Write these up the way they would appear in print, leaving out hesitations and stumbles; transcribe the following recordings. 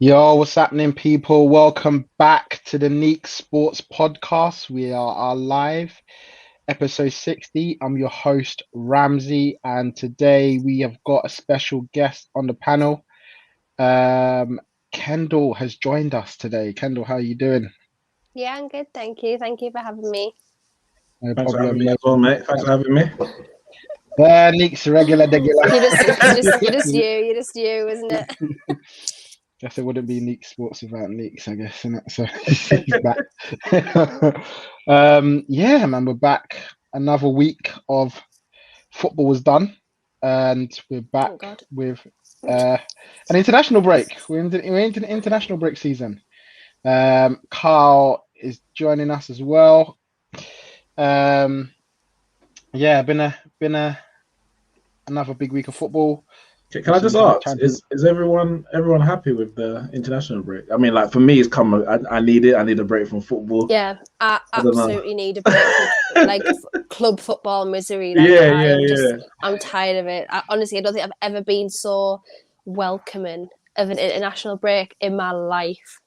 Yo, what's happening, people? Welcome back to the Neeks Sports Podcast. We are live, episode 60. I'm your host, Ramsey, and today we have got a special guest on the panel. Kendall has joined us today. Kendall, how are you doing? Yeah, I'm good. Thank you. Thank you for having me. No Thanks for having problem. me No as well, mate. Thanks for having me. Neeks, regular. You're just you, isn't it? Guess it wouldn't be Neeks Sports without Neeks, I guess, innit? So he's back. Yeah, man, we're back. Another week of football was done, and we're back with an international break. We're into the international break season. Carl is joining us as well. Yeah, been a another big week of football. Can I just ask, is everyone happy with the international break? I mean, like for me, it's come. I need it. I need a break from football. Yeah, I absolutely need a break from like club football misery. Like, yeah. I'm tired of it. Honestly, I don't think I've ever been so welcoming of an international break in my life.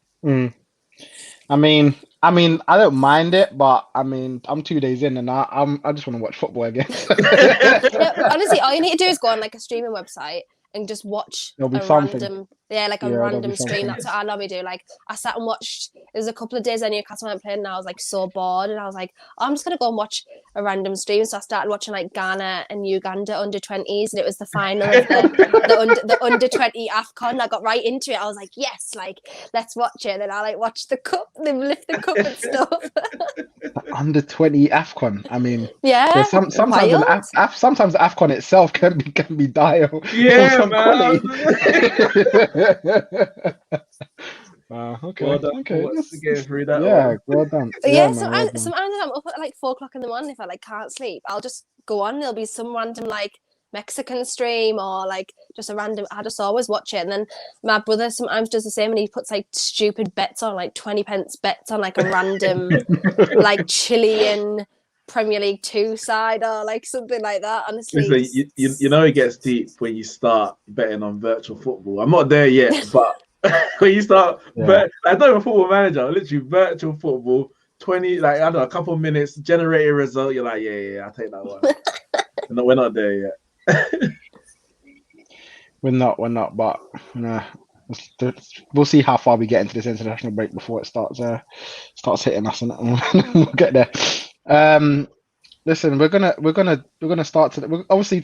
I mean, I don't mind it, but I mean, I'm 2 days in, and I just want to watch football again. Honestly, all you need to do is go on like a streaming website and just watch a random stream. That's what I normally do. Like, I sat and watched. There's a couple of days I Newcastle weren't playing, and I was like so bored, and I was like, oh, I'm just gonna go and watch a random stream. So I started watching like Ghana and Uganda under-20s, and it was the final of the under-20 AFCON. I got right into it. I was like, yes, like let's watch it. And then I like watched the cup, them lift the cup and stuff. Under-20 AFCON. I mean, yeah. Sometimes the AFCON itself can be dire. Yeah, man. Okay. Well done. Getting through that. Yeah, well done. Sometimes I'm up at like 4:00 in the morning if I like can't sleep. I'll just go on. There'll be some random like Mexican stream or like just a random. I just always watch it. And then my brother sometimes does the same, and he puts like stupid bets on, like 20p bets on like a random like Chilean Premier League 2 side or like something like that. Honestly, listen, you know it gets deep when you start betting on virtual football. I'm not there yet, but when you start, I don't even Football Manager, literally virtual football. 20, like I don't know, a couple of minutes, generate a result. You're like, yeah, I'll take that one. We're not there yet. We're not, but we'll see how far we get into this international break before it starts hitting us, and we'll get there. Listen, we're gonna start today. Obviously,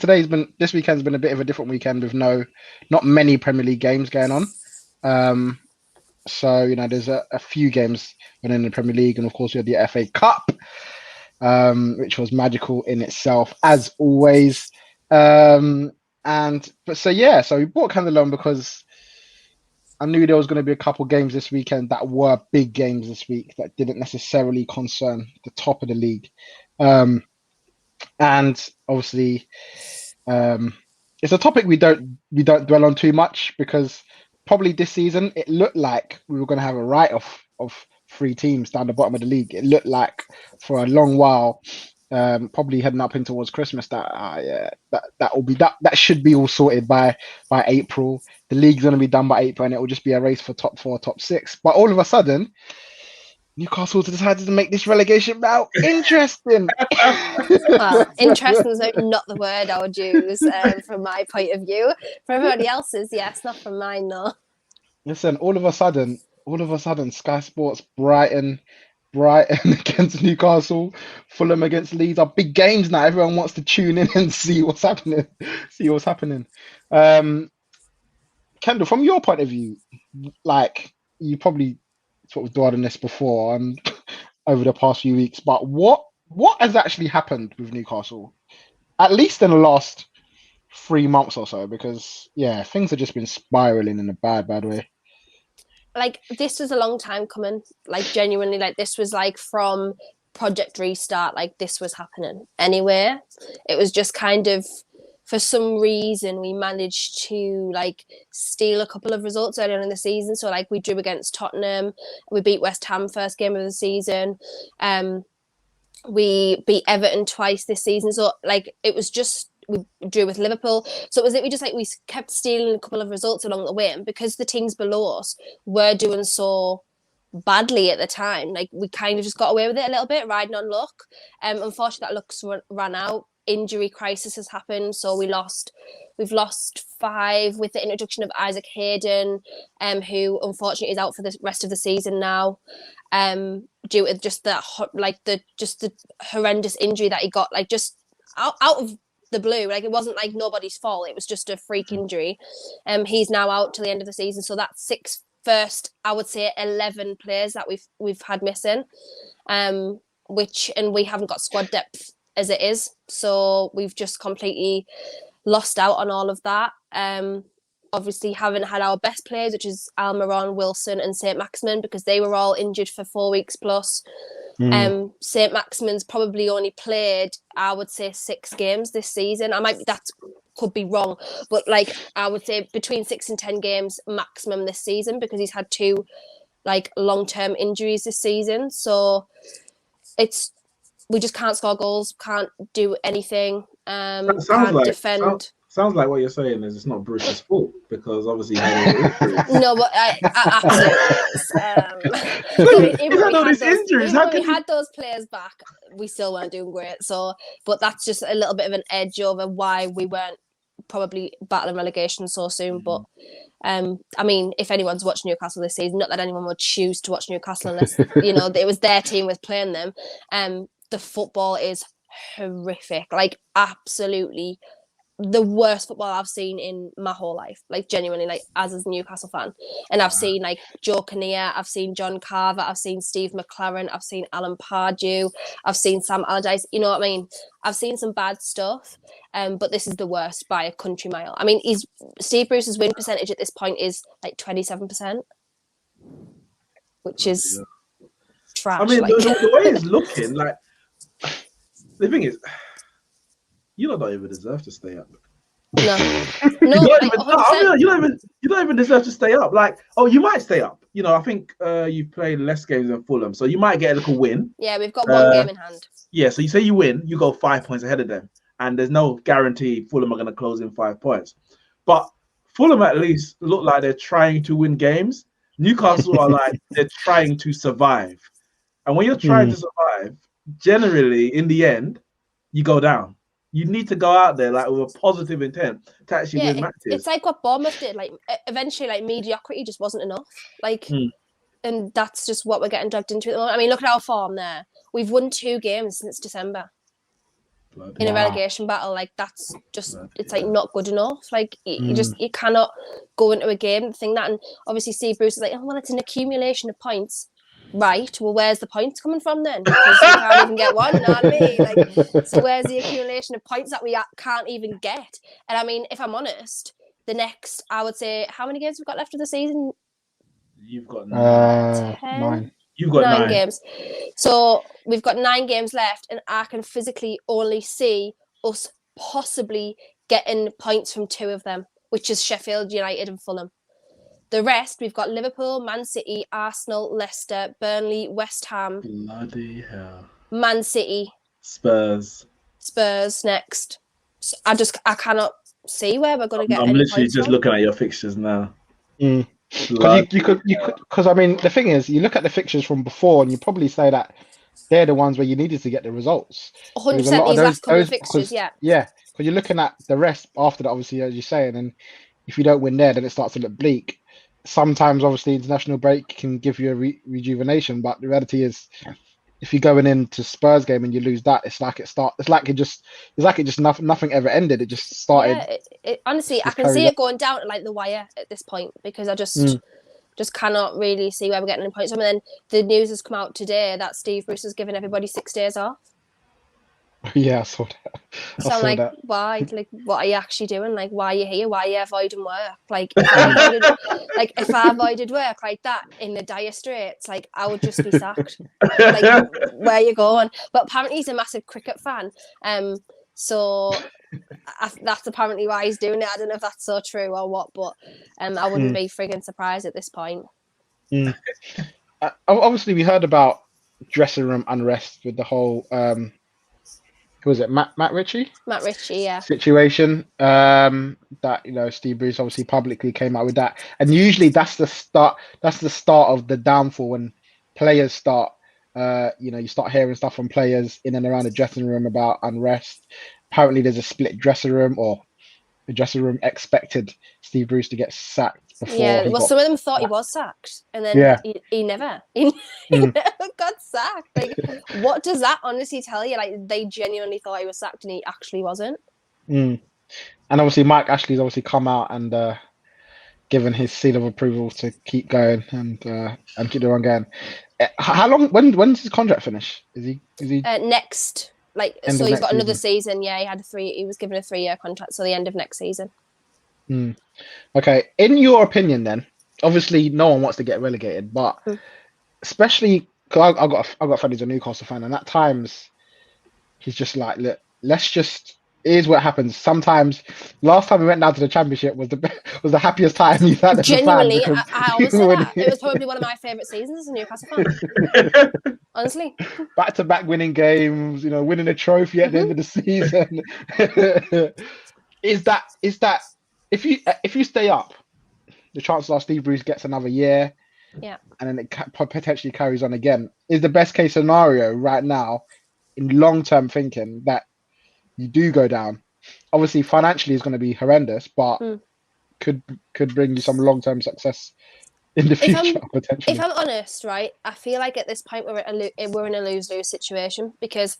this weekend's been a bit of a different weekend with not many Premier League games going on. So there's a few games in the Premier League, and of course we had the FA Cup, which was magical in itself as always. So we brought Kendall on because I knew there was going to be a couple games this weekend that were big games this week that didn't necessarily concern the top of the league. And obviously, it's a topic we don't dwell on too much because probably this season it looked like we were going to have a write-off of 3 teams down the bottom of the league. It looked like for a long while, probably heading up in towards Christmas, that should be all sorted by April. The league's going to be done by April, and it will just be a race for top 4, top 6. But all of a sudden, Newcastle decided to make this relegation battle interesting. Well, interesting is not the word I would use from my point of view. For everybody else's, yes, not from mine, though. Listen, all of a sudden, Sky Sports, Brighton against Newcastle, Fulham against Leeds are big games now. Everyone wants to tune in and see what's happening. Kendall, from your point of view, like you probably sort of dwelled on this before over the past few weeks, but what has actually happened with Newcastle, at least in the last 3 months or so? Because things have just been spiraling in a bad way. Like, this was a long time coming, like genuinely, like this was like from Project Restart, like this was happening anyway. It was just kind of, for some reason, we managed to like steal a couple of results earlier in the season. So like we drew against Tottenham, we beat West Ham first game of the season, we beat Everton twice this season. So like it was just we drew with Liverpool. So it was literally just like we kept stealing a couple of results along the way, and because the teams below us were doing so badly at the time, like we kind of just got away with it a little bit, riding on luck. Unfortunately, that luck's ran out. Injury crisis has happened, so we've lost 5 with the introduction of Isaac Hayden, who unfortunately is out for the rest of the season now, due to just the horrendous injury that he got, like just out of the blue. Like it wasn't like nobody's fault; it was just a freak injury. He's now out till the end of the season, so that's 6 first, I would say, 11 players that we've had missing, and we haven't got squad depth as it is, so we've just completely lost out on all of that. Obviously haven't had our best players, which is Almiron, Wilson and St. Maximin, because they were all injured for 4 weeks plus. St. Maximin's probably only played, I would say, 6 games this season. That could be wrong, but like I would say between 6 and 10 games maximum this season, because he's had 2 like long-term injuries this season. So we just can't score goals, can't do anything, can't defend. Sounds like what you're saying is it's not Bruce's fault, because obviously no, but I absolutely is. Even when we had those players back, we still weren't doing great. So, but that's just a little bit of an edge over why we weren't probably battling relegation so soon. But I mean, if anyone's watched Newcastle this season, not that anyone would choose to watch Newcastle unless it was their team was playing them. The football is horrific, like absolutely the worst football I've seen in my whole life, like genuinely, like as a Newcastle fan. And I've seen like Joe Kinnear, I've seen John Carver, I've seen Steve McLaren, I've seen Alan Pardew, I've seen Sam Allardyce, you know what I mean? I've seen some bad stuff, but this is the worst by a country mile. I mean, Steve Bruce's win percentage at this point is like 27%, which is trash. I mean, the way it's looking, like, the thing is, you don't even deserve to stay up. No, you don't even deserve to stay up. Like, you might stay up. I think you've played less games than Fulham, so you might get a little win. Yeah, we've got 1 game in hand. Yeah, so you say you win, you go 5 points ahead of them, and there's no guarantee Fulham are going to close in 5 points. But Fulham at least look like they're trying to win games. Newcastle are like they're trying to survive, and when you're trying to survive, generally in the end, you go down. You need to go out there like with a positive intent to actually win matches. It's like what Bournemouth did. Like eventually, like mediocrity just wasn't enough. Like, and that's just what we're getting dragged into at the moment. I mean, look at our form there. We've won 2 games since December in a relegation battle. Like that's just it's like not good enough. Like you cannot go into a game think that. And obviously, Steve Bruce is like, oh well, it's an accumulation of points. Right, well, where's the points coming from then? Because we can't even get one, you know what I mean? Like, so where's the accumulation of points that we can't even get? And I mean, if I'm honest, the next, I would say, how many games we've got left of the season? You've got 9. You've got 9 games. So we've got 9 games left, and I can physically only see us possibly getting points from 2 of them, which is Sheffield United and Fulham. The rest, we've got Liverpool, Man City, Arsenal, Leicester, Burnley, West Ham. Bloody hell. Man City. Spurs next. So I cannot see where we're going to get. I'm literally just looking at your fixtures now. Because you could, I mean, the thing is, you look at the fixtures from before, and you probably say that they're the ones where you needed to get the results. 100% these last couple of fixtures, yeah. Yeah, because you're looking at the rest after that, obviously, as you're saying, and if you don't win there, then it starts to look bleak. Sometimes, obviously, international break can give you a rejuvenation, but the reality is, if you're going into Spurs game and you lose that, it's like nothing ever ended. It just started. Yeah, honestly, I can see it going down to like the wire at this point, because I just cannot really see where we're getting any points from. And then the news has come out today that Steve Bruce has given everybody 6 days off. Yeah, I saw that. So I'm like, why? Like, what are you actually doing? Like, why are you here? Why are you avoiding work? Like, if I avoided work like that in the dire straits, like, I would just be sacked. Like, where are you going? But apparently he's a massive cricket fan. So that's apparently why he's doing it. I don't know if that's so true or what, but I wouldn't be frigging surprised at this point. Obviously, we heard about dressing room unrest with the whole who was it? Matt Ritchie? Matt Ritchie, yeah. Situation. That Steve Bruce obviously publicly came out with that, and usually that's the start. That's the start of the downfall when players start. You start hearing stuff from players in and around the dressing room about unrest. Apparently, there's a split dressing room, or the dressing room expected Steve Bruce to get sacked before. Yeah, well, some of them thought he was sacked, and then he never never got sacked. Like, what does that honestly tell you? Like, they genuinely thought he was sacked, and he actually wasn't. And obviously, Mike Ashley's obviously come out and given his seal of approval to keep going and keep the run going. How long? When does his contract finish? Is he next? Like, so he's got another season. Yeah, he was given a 3-year contract, so the end of next season. Okay. In your opinion, then, obviously no one wants to get relegated, but especially because I got a friend who's a Newcastle fan, and at times he's just like, look, let's just. Here's what happens. Sometimes, last time we went down to the Championship was the happiest time you've had. Genuinely, I always say that. It was probably one of my favourite seasons as a Newcastle fan. Honestly. Back-to-back winning games, winning a trophy at the end of the season. Is that if you stay up, the chances are Steve Bruce gets another year. Yeah. And then it potentially carries on again. Is the best case scenario right now, in long-term thinking, that you do go down. Obviously, financially is going to be horrendous, but could bring you some long-term success in the future, potentially. If I'm honest, right, I feel like at this point we're in a lose-lose situation, because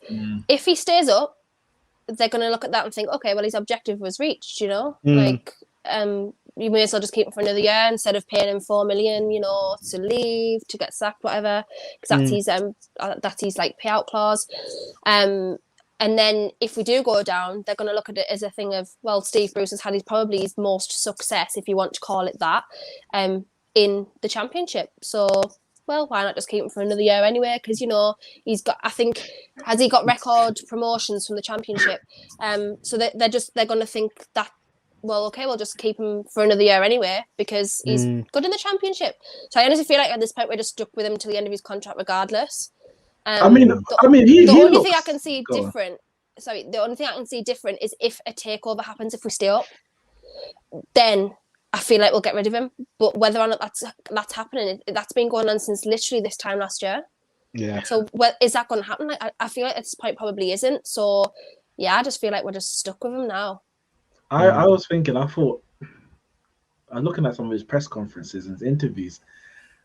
if he stays up, they're going to look at that and think, okay, well, his objective was reached, like, you may as well just keep him for another year instead of paying him $4 million, to leave, to get sacked, whatever, because that's his like payout clause. And then if we do go down, they're going to look at it as a thing of, well, Steve Bruce has had probably his most success, if you want to call it that, in the Championship. So, well, why not just keep him for another year anyway? Because, he's got, I think, has he got record promotions from the Championship? So they're going to think that, well, okay, we'll just keep him for another year anyway, because he's good in the Championship. So I honestly feel like at this point we're just stuck with him till the end of his contract regardless. The only thing I can see different is if a takeover happens, if we stay up, then I feel like we'll get rid of him. But whether or not that's happening, that's been going on since literally this time last year. Yeah. So is that going to happen? Like, I feel like at this point probably isn't. So yeah, I just feel like we're just stuck with him now. I was thinking, I'm looking at some of his press conferences and his interviews,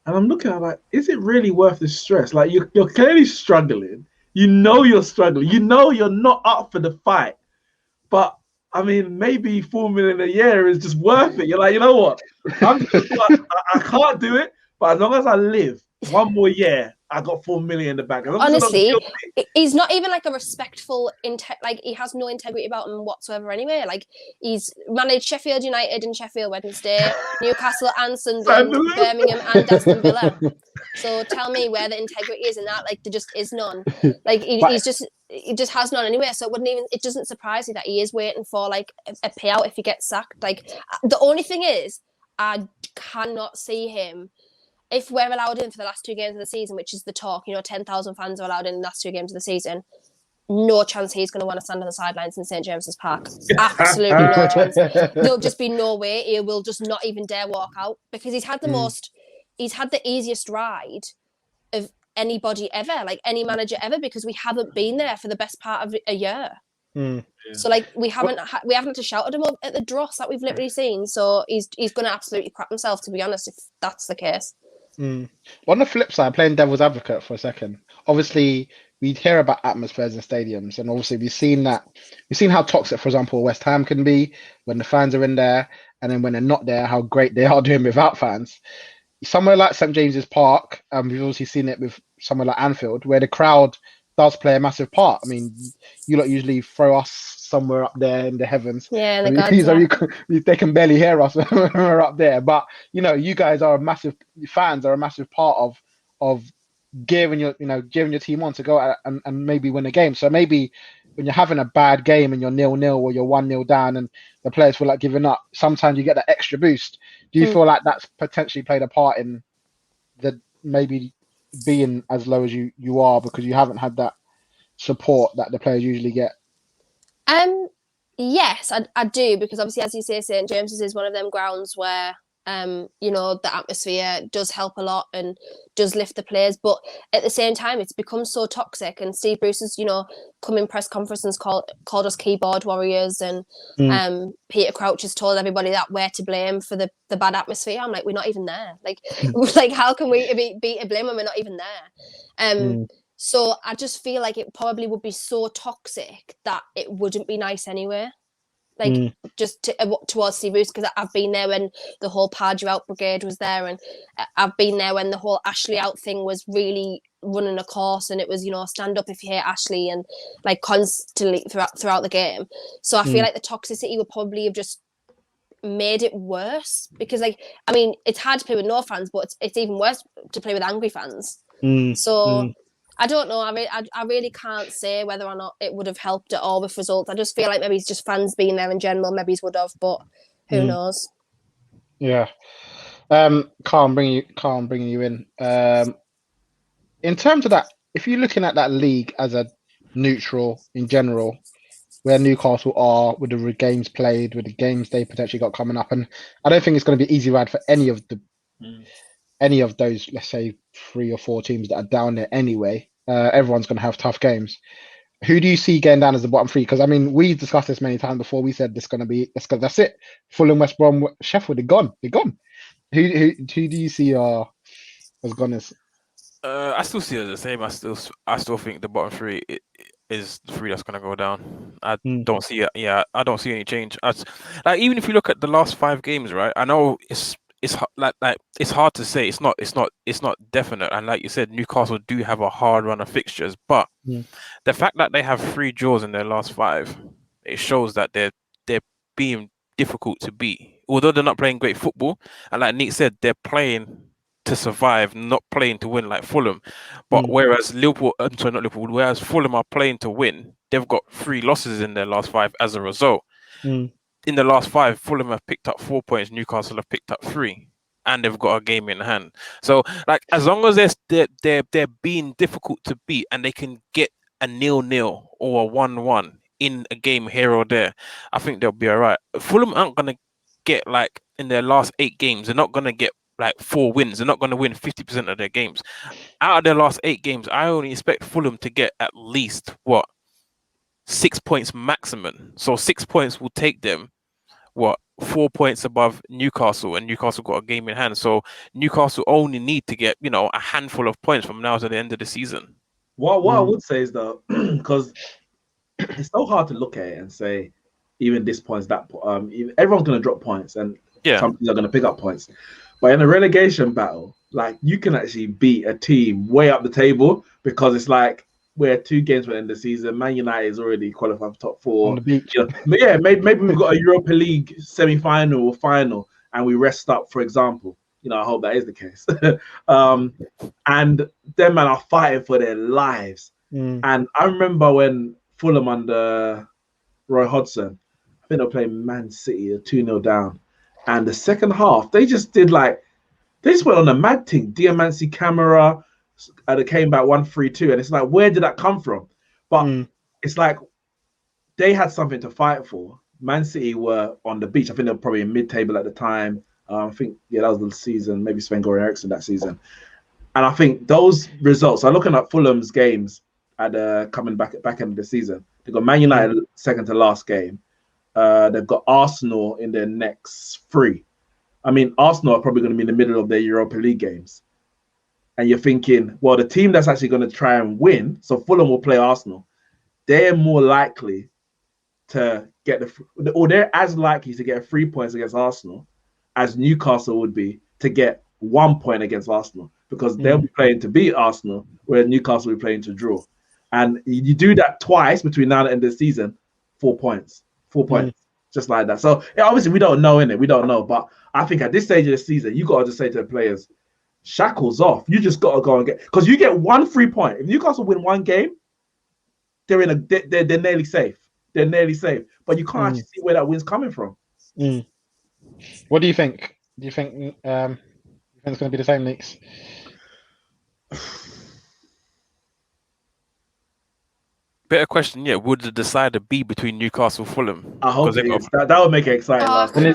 and I'm looking at like, is it really worth the stress? Like, you're clearly struggling. You're struggling. You're not up for the fight. But I mean, maybe $4 million a year is just worth it. You're like, you know what? I can't do it, but as long as I live one more year, I got $4 million in the bank. Honestly, he's not even like a respectful, like, he has no integrity about him whatsoever anyway. Like, he's managed Sheffield United and Sheffield Wednesday, Newcastle and Sunderland, Birmingham and Aston Villa. So tell me where the integrity is in that. Like, there just is none. Like, he just has none anyway. So it doesn't surprise me that he is waiting for like a payout if he gets sacked. Like, the only thing is, I cannot see him. If we're allowed in for the last 2 games of the season, which is the talk, 10,000 fans are allowed in the last 2 games of the season, no chance he's going to want to stand on the sidelines in St James's Park. Absolutely no chance. There'll just be no way. He will just not even dare walk out, because he's had the easiest ride of anybody ever, like any manager ever, because we haven't been there for the best part of a year. So like we haven't had to shout at him at the dross that we've literally seen. So he's going to absolutely crap himself, to be honest, if that's the case. On the flip side, playing devil's advocate for a second, obviously we hear about atmospheres in stadiums, and obviously we've seen how toxic, for example, West Ham can be when the fans are in there, and then when they're not there, how great they are doing without fans. Somewhere like St James's Park, we've obviously seen it with somewhere like Anfield, where the crowd does play a massive part. I mean, you lot usually throw us somewhere up there in the heavens. Yeah, they can barely hear us when we're up there. But you guys are fans are a massive part of gearing your team on to go out and maybe win a game. So maybe when you're having a bad game and you're 0-0 or you're 1-0 down and the players feel like giving up, sometimes you get that extra boost. Do you feel like that's potentially played a part in the maybe being as low as you are, because you haven't had that support that the players usually get Yes, I do, because obviously, as you say, St James's is one of them grounds where the atmosphere does help a lot and does lift the players, but at the same time it's become so toxic, and Steve Bruce has, come in press conferences, called us keyboard warriors, and Peter Crouch has told everybody that we're to blame for the bad atmosphere. I'm like, we're not even there. Like how can we be to blame when we're not even there? So I just feel like it probably would be so toxic that it wouldn't be nice anyway. Just towards Steve Bruce, because I've been there when the whole Pardew Out Brigade was there, and I've been there when the whole Ashley Out thing was really running a course, and it was, stand up if you hate Ashley, and like constantly throughout the game. So I feel like the toxicity would probably have just made it worse, because it's hard to play with no fans, but it's even worse to play with angry fans. I don't know. I really can't say whether or not it would have helped at all with results. I just feel like maybe it's just fans being there in general. Maybe it would have, but who knows? Yeah. Carl, bringing you in. In terms of that, if you're looking at that league as a neutral in general, where Newcastle are with the games played, with the games they potentially got coming up, and I don't think it's going to be an easy ride for any of those, let's say 3 or 4 teams that are down there anyway. Everyone's going to have tough games. Who do you see getting down as the bottom 3? Because we've discussed this many times before. We said that's it. Fulham, West Brom, Sheffield, they're gone. Who do you see as gone as? I still see it the same. I still think the bottom 3 is the 3 that's going to go down. I don't see it. Yeah, I don't see any change. Even if you look at the last 5 games, right? I know it's it's hard to say. It's not definite. And like you said, Newcastle do have a hard run of fixtures, but the fact that they have 3 draws in their last 5, it shows that they're being difficult to beat. Although they're not playing great football, and like Neeks said, they're playing to survive, not playing to win like Fulham. But whereas whereas Fulham are playing to win, they've got 3 losses in their last 5 as a result. In the last 5, Fulham have picked up 4 points, Newcastle have picked up 3, and they've got a game in hand. So, as long as they're being difficult to beat, and they can get a 0-0 or a 1-1 in a game here or there, I think they'll be all right. Fulham aren't gonna get, in their last 8 games, they're not gonna get 4 wins. They're not gonna win 50% of their games. Out of their last 8 games, I only expect Fulham to get at least 6 points maximum. So 6 points will take them 4 points above Newcastle, and Newcastle got a game in hand. So Newcastle only need to get a handful of points from now to the end of the season. What I would say is though, because it's so hard to look at it and say even this points that everyone's going to drop points, and some people are going to pick up points. But in a relegation battle, you can actually beat a team way up the table, because it's we're 2 games for the end of the season. Man United is already qualified for top 4. On the beach. Maybe we've got a Europa League semi-final or final, and we rest up, for example. I hope that is the case. And them men are fighting for their lives. And I remember when Fulham under Roy Hodgson, I think they were playing Man City, 2-0 down. And the second half, they just did they just went on a mad thing. Diamancy camera, they came back 1-3-2, and it's where did that come from? But it's they had something to fight for. Man City were on the beach. I think they were probably in mid-table at the time. I think that was the season, maybe Sven-Goran Eriksson that season. And I think those results, I'm looking at Fulham's games at coming back end of the season. They've got Man United second to last game. They've got Arsenal in their next 3. Arsenal are probably going to be in the middle of their Europa League games. And you're thinking, well, the team that's actually going to try and win, so Fulham will play Arsenal, they're more likely to get they're as likely to get 3 points against Arsenal as Newcastle would be to get 1 point against Arsenal, because they'll be playing to beat Arsenal, where Newcastle will be playing to draw. And you do that twice between now and the end of the season, 4 points. 4 points, just like that. So obviously we don't know, innit? We don't know. But I think at this stage of the season, you got to just say to the players, shackles off. You just got to go and get, because you get 1 free point. If Newcastle win 1 game, they're nearly safe. They're nearly safe. But you can't actually see where that win's coming from. What do you think? Do you think it's going to be the same, Neeks? better question yet, would the decider be between Newcastle and Fulham? I hope it is. That would make it exciting. I literally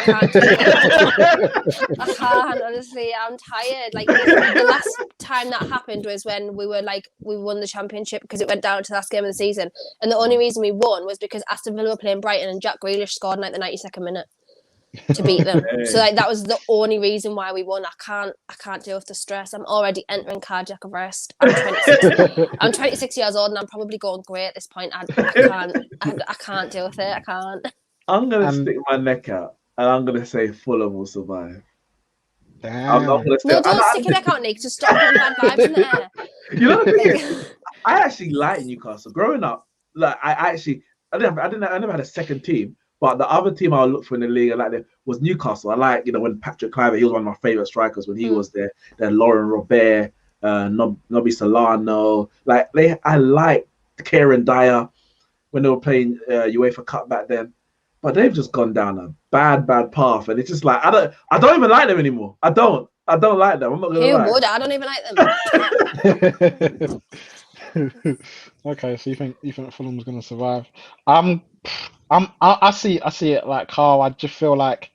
can't do it. I can't, honestly. I'm tired. Like, the last time that happened was when we won the championship because it went down to the last game of the season. And the only reason we won was because Aston Villa were playing Brighton and Jack Grealish scored in like the 92nd minute to beat them. So like that was the only reason why we won. I can't deal with the stress. I'm already entering cardiac arrest. I'm 26 years old and I'm probably going grey at this point. I can't deal with it. I can't. I'm gonna stick my neck out and I'm gonna say Fulham will survive. Damn. Don't stick your neck out, Nick. Just stop putting bad vibes in the air. You know the thing is, I actually like Newcastle. Growing up, like I never had a second team. But the other team I would look for in the league, was Newcastle. I like, when Patrick Kluivert, he was one of my favourite strikers when he was there. Then Lauren Robert, Nobby Solano. I like Kieran Dyer when they were playing UEFA Cup back then. But they've just gone down a bad path, and it's just like I don't even like them anymore. I don't like them. I'm not gonna lie. Who would? I don't even like them. Okay, so you think Fulham's gonna survive? I see it like Carl. I just feel like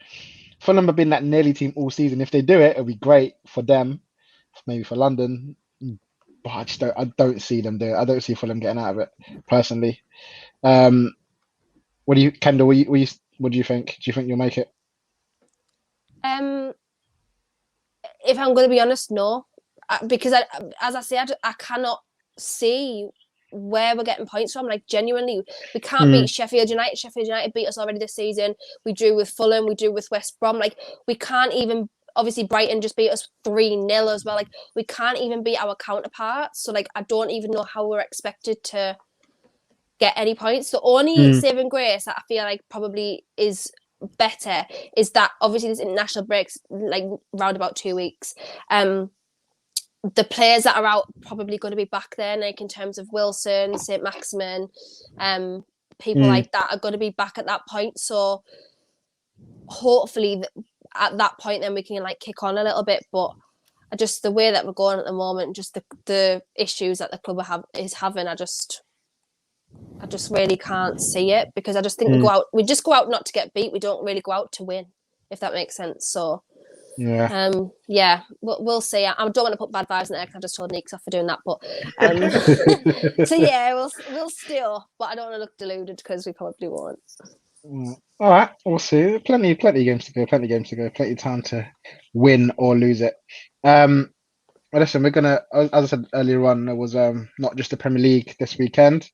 Fulham have been that nearly team all season. If they do it, it'll be great for them, maybe for London. But I don't see them do it. I don't see Fulham getting out of it personally. What do you, Kendall? What do you think? Do you think you'll make it? If I'm going to be honest, no, because as I said, I cannot see where we're getting points from. Like, genuinely, we can't beat Sheffield United. Sheffield United beat us already this season. We drew with Fulham. We drew with West Brom. Like, we can't even. Obviously, Brighton just beat us 3-0 as well. Like, we can't even beat our counterparts. So, like, I don't even know how we're expected to get any points. The only saving grace that I feel like probably is better is that obviously this international breaks like round about 2 weeks. The players that are out probably going to be back there, like in terms of Wilson, St. Maximin, people like that are going to be back at that point. So hopefully at that point then we can like kick on a little bit. But just the way that we're going at the moment, just the issues that the club is having, I just really can't see it, because I just think we just go out not to get beat. We don't really go out to win, if that makes sense. So we'll see. I don't want to put bad vibes in there because I just told Neeks off for doing that, but so yeah, we'll still, but I don't want to look deluded because we probably won't. All right, we'll see. Plenty of games to go. Plenty of time to win or lose it. Well, listen, we're gonna, as I said earlier on, there was not just the Premier League this weekend.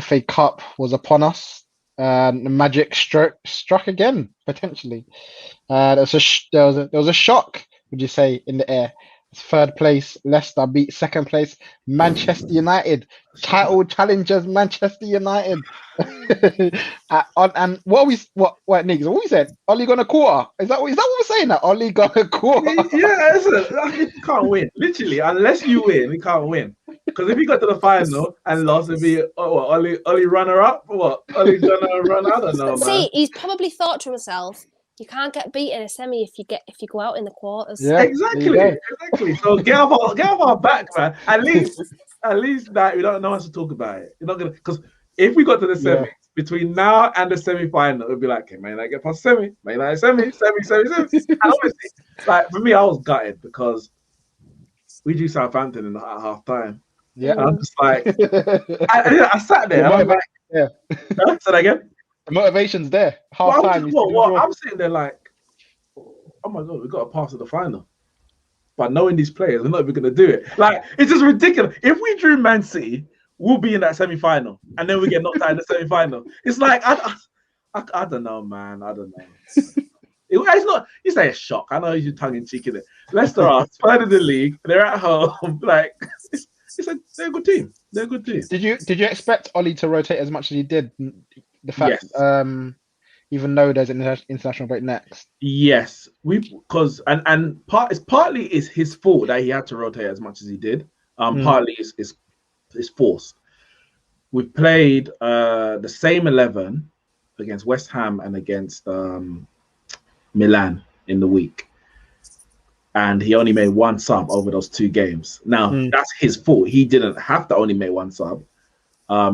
FA Cup was upon us. The magic struck again, potentially. There was a shock, would you say, in the air? Third place, Leicester beat second place, Manchester United, title challengers, Manchester United. And what Neeks? What we said? Ollie got a quarter. Is that what we're saying? That Ollie got a quarter. Yeah, you can't win. Literally, unless you win, we can't win. Because if he got to the final and lost, it'd be Ollie runner up. What? Ollie gonna run? I don't know, man. See, he's probably thought to himself, you can't get beat in a semi if you go out in the quarters. Yeah, exactly. So get off our back, man. At least that we don't know how to talk about it. You're not gonna, because if we got to the semi between now and the semi-final, it'd be like, okay, man, I get past semi, man, I semi. And obviously, like for me, I was gutted because we drew Southampton at half time. Yeah, and I'm just like, I sat there. And I'm like, say that again. The motivation's there. Half time. I'm sitting there like, oh my god, we got to pass to the final. But knowing these players, we're not even gonna do it. Like, it's just ridiculous. If we drew Man City, we'll be in that semi-final, and then we get knocked out in the semi-final. It's like I don't know, man. I don't know. It's not. You say a shock. I know you're tongue in cheek in it. Leicester are third in the league. They're at home. Like, they're a good team. They're a good team. Did you expect Ollie to rotate as much as he did? The fact, even though there's an international break next. Yes, because partly is his fault that he had to rotate as much as he did. Partly is forced. We've played the same 11 against West Ham and against Milan in the week, and he only made one sub over those two games. Now that's his fault. He didn't have to only make one sub.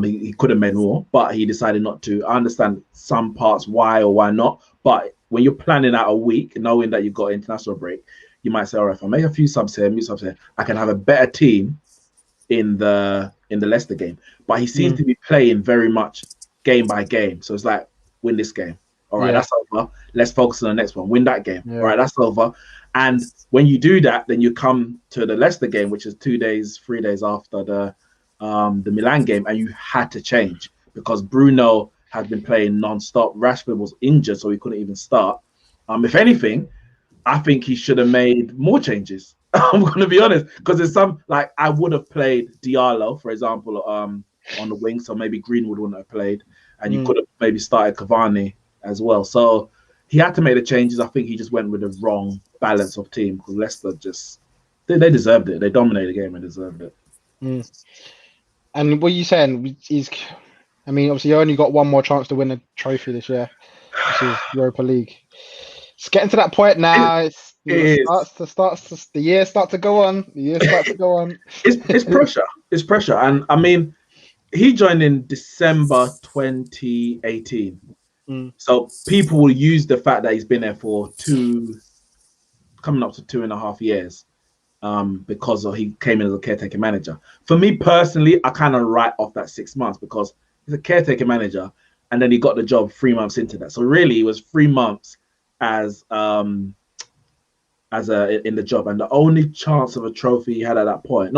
He could have made more, but he decided not to. I understand some parts why or why not, but when you're planning out a week, knowing that you've got an international break, you might say, all right, if I make a few subs here, I can have a better team in the Leicester game. But he seems to be playing very much game by game. So it's like, win this game. All right, that's over. Let's focus on the next one. Win that game. All right, that's over. And when you do that, then you come to the Leicester game, which is 3 days after the Milan game, and you had to change because Bruno had been playing non-stop. Rashford was injured, so he couldn't even start. If anything, I think he should have made more changes. I'm going to be honest, because there's some, like, I would have played Diallo, for example, on the wing, so maybe Greenwood wouldn't have played, and you could have maybe started Cavani as well. So he had to make the changes. I think he just went with the wrong balance of team because Leicester just, they deserved it. They dominated the game and deserved it. And what are you saying? I mean, obviously, you only got one more chance to win a trophy this year, which is Europa League. It's getting to that point now. The years start to go on. It's pressure. It's pressure. And I mean, he joined in December 2018. So people will use the fact that he's been there for coming up to 2.5 years. Because he came in as a caretaker manager. For me personally, I kind of write off that 6 months because he's a caretaker manager, and then he got the job 3 months into that. So really, it was 3 months in the job, and the only chance of a trophy he had at that point.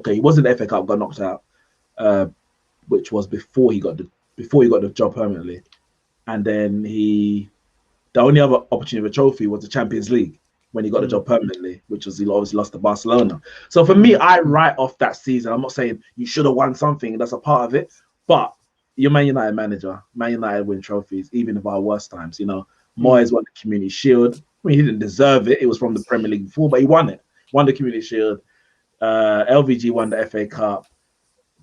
He wasn't the FA Cup, got knocked out, which was before he got the job permanently, and then the only other opportunity of a trophy was the Champions League. When he got the job permanently, which was he obviously lost to Barcelona. So for me, I write off that season. I'm not saying you should have won something. That's a part of it. But you're Man United manager. Man United win trophies, even of our worst times. You know, Moyes won the Community Shield. I mean, he didn't deserve it. It was from the Premier League before, but he won it. Won the Community Shield. LVG won the FA Cup.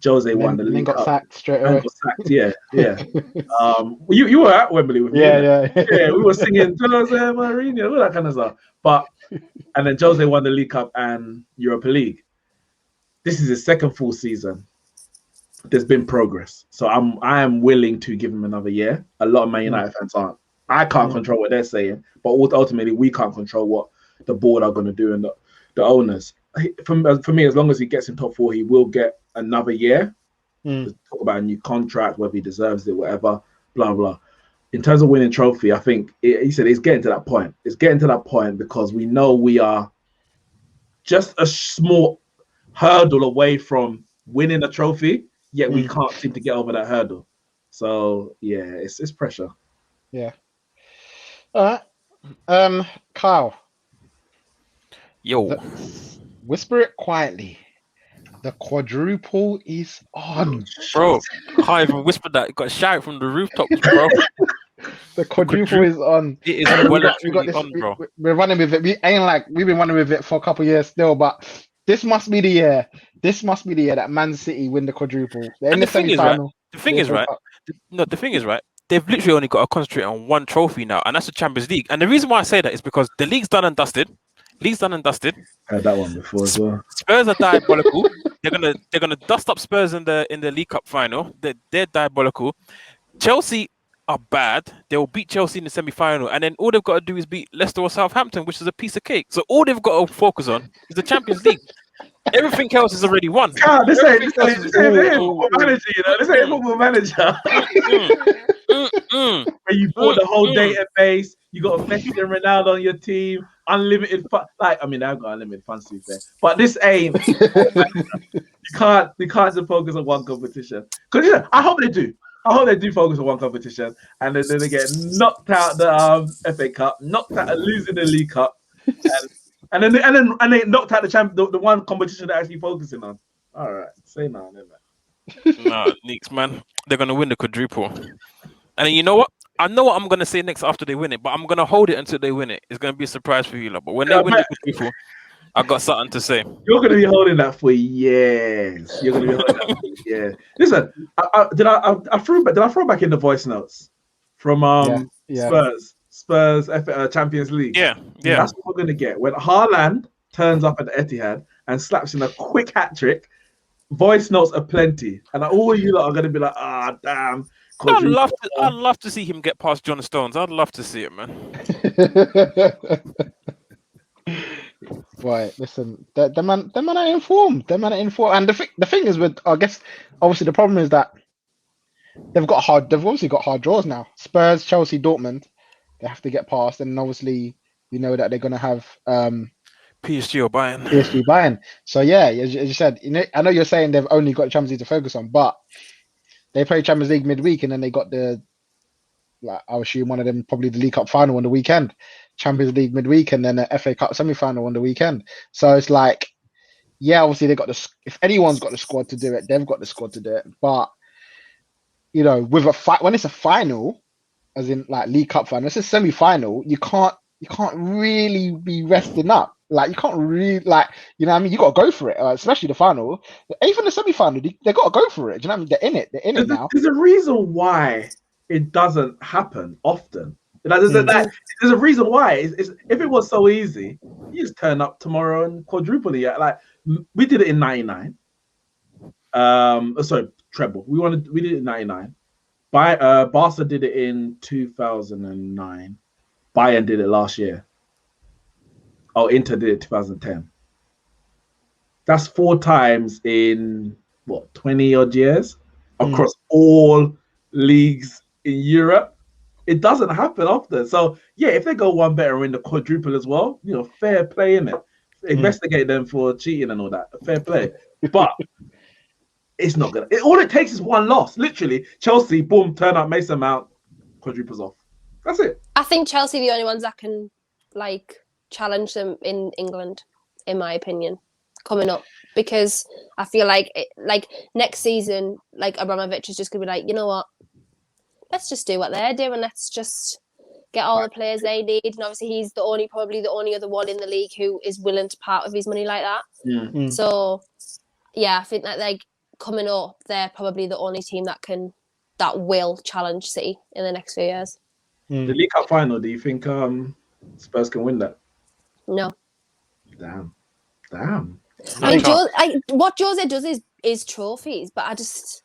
Jose won the League Cup. Got sacked straight away. Yeah. You were at Wembley with me. Yeah. We were singing Jose Mourinho, all that kind of stuff. And then Jose won the League Cup and Europa League. This is his second full season. There's been progress, so I am willing to give him another year. A lot of Man United fans aren't. I can't control what they're saying, but ultimately we can't control what the board are going to do and the owners. For me, as long as he gets in top four, he will get another year. Talk about a new contract, whether he deserves it, whatever, blah blah. In terms of winning trophy, I think he said it's getting to that point. It's getting to that point because we know we are just a small hurdle away from winning a trophy, yet we can't seem to get over that hurdle. So yeah, it's pressure. Yeah. All right. Kyle. Yo. Whisper it quietly. The quadruple is on. Bro, can't even whisper that. You got a shout from the rooftops, bro. The quadruple is on. It is we got this, on, bro. We're running with it. We've been running with it for a couple of years still, but this must be the year. This must be the year that Man City win the quadruple. The thing is, right? They've literally only got to concentrate on one trophy now, and that's the Champions League. And the reason why I say that is because the league's done and dusted. Heard that one before as well. Spurs are diabolical. They're gonna dust up Spurs in the League Cup final. They're diabolical. Chelsea are bad. They will beat Chelsea in the semi-final, and then all they've got to do is beat Leicester or Southampton, which is a piece of cake. So all they've got to focus on is the Champions League. Everything else is already won. This ain't football manager, you know. This ain't football manager. Where you bought the whole database, you got Messi and Ronaldo on your team, unlimited fun. Like, I mean, I've got unlimited funds to be fair, but this ain't. You can't just focus on one competition. Because I hope they do. I hope they do focus on one competition, and then they get knocked out the FA Cup, knocked out losing the League Cup, and then they knocked out the one competition they're actually focusing on. All right, say no, never. Nah, Neeks, man, they're gonna win the quadruple. And you know what? I know what I'm gonna say next after they win it, but I'm gonna hold it until they win it. It's gonna be a surprise for you, lot. But when they win the quadruple, I got something to say. You're gonna be holding that for years. You're gonna be holding that for years. Listen, did I throw back in the voice notes from Spurs Champions League? Yeah. That's what we're gonna get when Haaland turns up at the Etihad and slaps in a quick hat trick. voice notes are plenty, and all you lot are gonna be like, damn. I'd love to see him get past John Stones. I'd love to see it, man. Right, listen, the man are informed. The man are informed, and the thing is with, I guess, obviously the problem is that they've obviously got hard draws now. Spurs, Chelsea, Dortmund, they have to get past, and obviously you know that they're gonna have PSG or Bayern. PSG Bayern. So yeah, as you said, I know you're saying they've only got Champions League to focus on, but they play Champions League midweek, and then they got I assume one of them probably the League Cup final on the weekend, Champions League midweek, and then the FA Cup semi-final on the weekend. So it's like, yeah, obviously they got if anyone's got the squad to do it, they've got the squad to do it. But with when it's a final, as in like League Cup final, it's a semi-final. You can't really be resting up. Like you can't really you know what I mean? You got to go for it, especially the final. Even the semi-final, they got to go for it. Do you know what I mean? They're in it. They're in it now. There's a reason why it doesn't happen often. There's a reason why. It's if it was so easy, you just turn up tomorrow and quadruple the year. Like we did it in '99. Sorry, treble. We did it in '99. Barca did it in 2009. Bayern did it last year. Oh, Inter did it 2010. That's 4 times in 20 odd years across all leagues in Europe. It doesn't happen often. So yeah, if they go one better in the quadruple as well, fair play in it. Investigate them for cheating and all that. Fair play. But it's not gonna. All it takes is one loss. Literally, Chelsea, boom, turn up, Mason Mount, quadruples off. That's it. I think Chelsea are the only ones that can challenge them in England, in my opinion, coming up, because I feel like next season, Abramovich is just gonna be like, you know what, let's just do what they're doing. Let's just get all the players they need. And obviously, he's probably the only other one in the league who is willing to part with his money like that. Mm. So yeah, I think that coming up, they're probably the only team that will challenge City in the next few years. The League Cup final, do you think Spurs can win that? No. Damn. I mean, what Jose does is trophies, but I just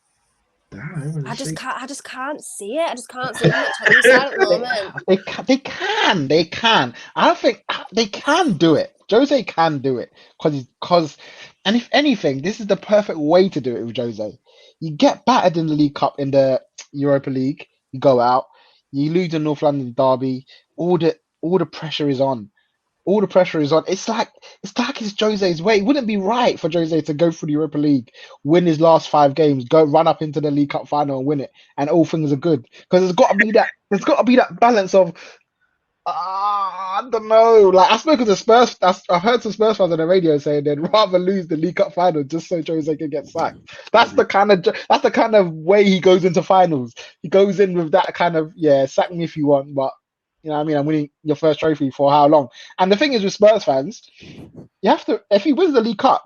can't see it. I just can't see it at the moment. They can. I don't think they can do it. Jose can do it because, and if anything, this is the perfect way to do it with Jose. You get battered in the League Cup, in the Europa League, you go out, you lose the North London derby, all the pressure is on. All the pressure is on. It's like it's Jose's way. It wouldn't be right for Jose to go through the Europa League, win his last 5 games, go run up into the League Cup final and win it, and all things are good. Because there's got to be that balance of I don't know. I've spoken to Spurs. I've heard some Spurs fans on the radio saying they'd rather lose the League Cup final just so Jose can get sacked. That's the kind of way he goes into finals. He goes in with that kind of sack me if you want, but you know what I mean, I'm winning your first trophy for how long? And the thing is with Spurs fans, you have to, if he wins the League Cup,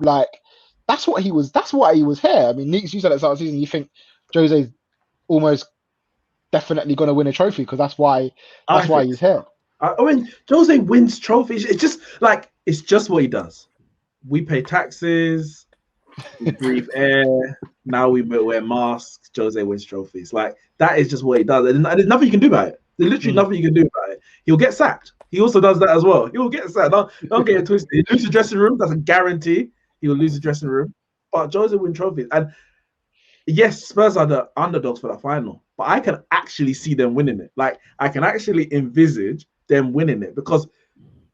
that's why he was here. I mean, Neeks, you said at the start of the season, you think Jose's almost definitely going to win a trophy because that's why he's here. I mean, Jose wins trophies. It's just what he does. We pay taxes, we breathe air. Now we wear masks. Jose wins trophies. That is just what he does. And there's nothing you can do about it. There's literally nothing you can do about it. He'll get sacked. He also does that as well. He'll get sacked. Don't get it twisted. He'll lose the dressing room. That's a guarantee. He will lose the dressing room. But Jose wins trophies. And yes, Spurs are the underdogs for the final. But I can actually see them winning it. I can actually envisage them winning it because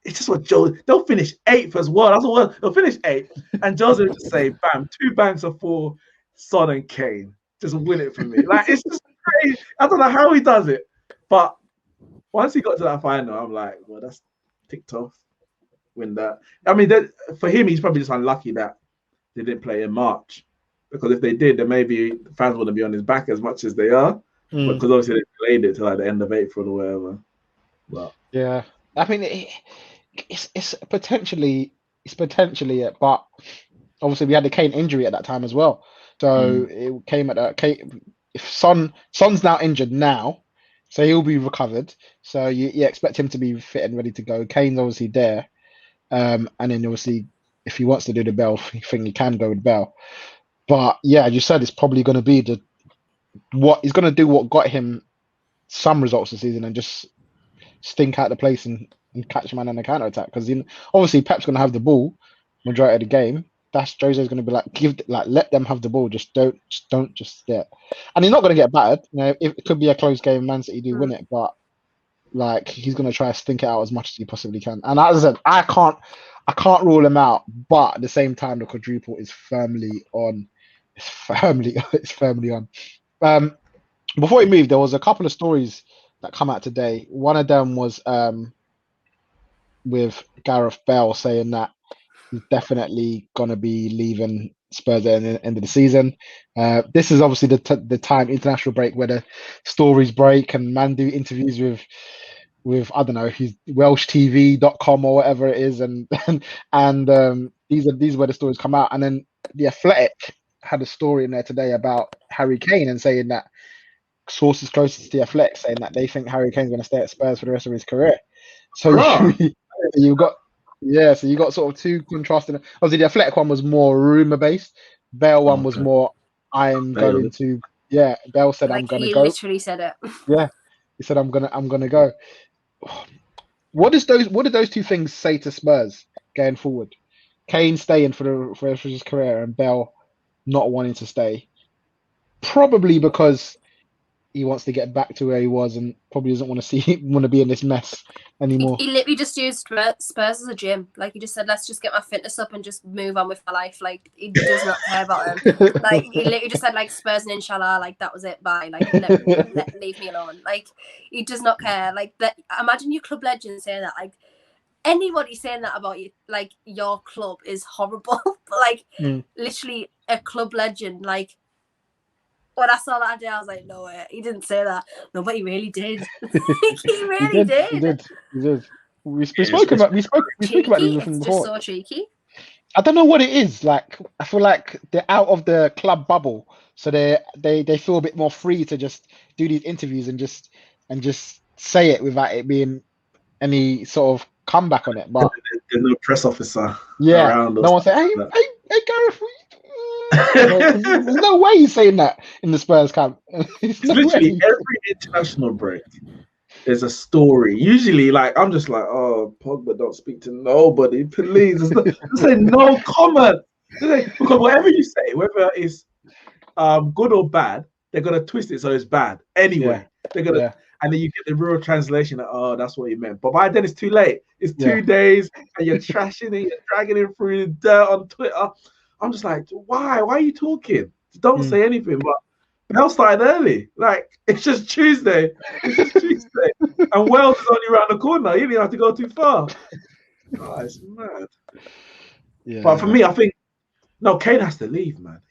it's just what they'll finish 8th as well. That's what they'll finish 8th. And Jose will just say, bam, 2 banks of 4, Son and Kane. Just win it for me. It's just crazy. I don't know how he does it. But once he got to that final, I'm like, well, that's ticked off. Win that. I mean, for him, he's probably just unlucky that they didn't play in March. Because if they did, then maybe the fans wouldn't be on his back as much as they are. Because obviously they delayed it to the end of April or whatever. But yeah, I mean, it's potentially it, but obviously we had the Kane injury at that time as well. So it came at if Son's now injured now. So he'll be recovered. So you expect him to be fit and ready to go. Kane's obviously there. And then obviously, if he wants to do the Bell thing, he can go with Bell. But yeah, you said it's probably going to be he's going to do what got him some results this season and just stink out the place and catch man on the counter attack. Because obviously Pep's going to have the ball majority of the game. That's Jose's going to be like, let them have the ball. Just don't sit. And he's not going to get battered. It could be a close game. Man City do win it, but like he's going to try to stink it out as much as he possibly can. And as I said, I can't rule him out. But at the same time, the quadruple is firmly on. It's firmly on. Before we move, there was a couple of stories that come out today. One of them was with Gareth Bale saying that he's definitely going to be leaving Spurs at the end of the season. This is obviously the time, international break, where the stories break and man do interviews with I don't know, his WelshTV.com or whatever it is, and these are where the stories come out. And then the Athletic had a story in there today about Harry Kane and saying that sources closest to the Athletic saying that they think Harry Kane's going to stay at Spurs for the rest of his career. So you got sort of two contrasting. Obviously, the Athletic one was more rumor based. Bale one was more, I'm going to. Yeah, Bale said I'm going to go. He literally said it. Yeah, he said I'm gonna go. What did those two things say to Spurs going forward? Kane staying for the rest of his career and Bale not wanting to stay, probably because he wants to get back to where he was and probably doesn't want to be in this mess anymore. He literally just used Spurs as a gym. Like, he just said, let's just get my fitness up and just move on with my life. Like, he does not care about him. Like, he literally just said, like, Spurs and inshallah, like, that was it, bye. Like, leave me alone. Like, he does not care. Like, imagine your club legend saying that. Like, anybody saying that about you, like, your club is horrible. But, like, literally a club legend, like, when I saw that day, I was like, no way, he didn't say that. No, but he really did. He really did. He did. We spoke about this before. It's just so cheeky. I don't know what it is. Like, I feel like they're out of the club bubble, so they feel a bit more free to just do these interviews and just say it without it being any sort of comeback on it. But there's no press officer around. No one say, hey Gareth. There's no way he's saying that in the Spurs camp. It's literally every international break there's a story. Usually, like, I'm just like, oh, Pogba, don't speak to nobody, please. Just say no comment. Because whatever you say, whether it's good or bad, they're gonna twist it so it's bad anyway. They're gonna, and then you get the real translation that, oh, that's what he meant. But by then it's too late. It's 2 days, and you're trashing it, you're dragging it through the dirt on Twitter. I'm just like, why? Why are you talking? Don't say anything. But Bell started early. Like, it's just Tuesday. And Wales is only around the corner. You didn't have to go too far. Oh, it's mad. Yeah. But for me, I think, no, Kane has to leave, man.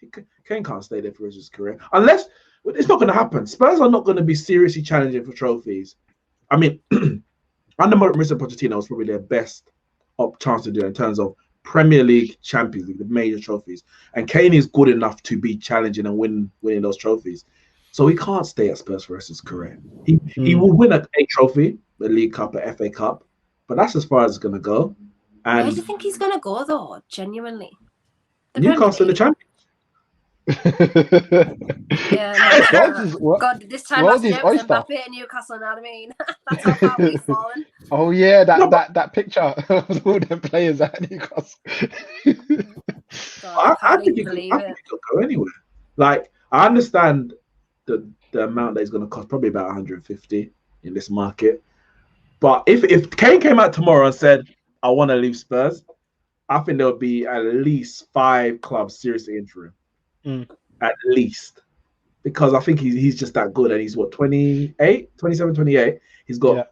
Kane can't stay there for his career. Unless, it's not going to happen. Spurs are not going to be seriously challenging for trophies. I mean, under Mauricio Pochettino was probably their best chance to do it in terms of Premier League, Champions League, the major trophies. And Kane is good enough to be challenging and winning those trophies. So he can't stay at Spurs for the rest of his career. He will win a trophy, the League Cup, a FA Cup, but that's as far as it's going to go. And where do you think he's going to go, though, genuinely? Newcastle in the Champions. God, this time last year was Mbappe at Newcastle, you know what I mean? That's how far we've fallen. Oh yeah, that picture of all them players at Newcastle. God, I think he could go anywhere. Like, I understand the amount that he's going to cost, probably about 150 in this market. But if Kane came out tomorrow and said, I want to leave Spurs, I think there would be at least 5 clubs seriously interested. At least, because I think he's just that good, and he's 27, 28. He's got at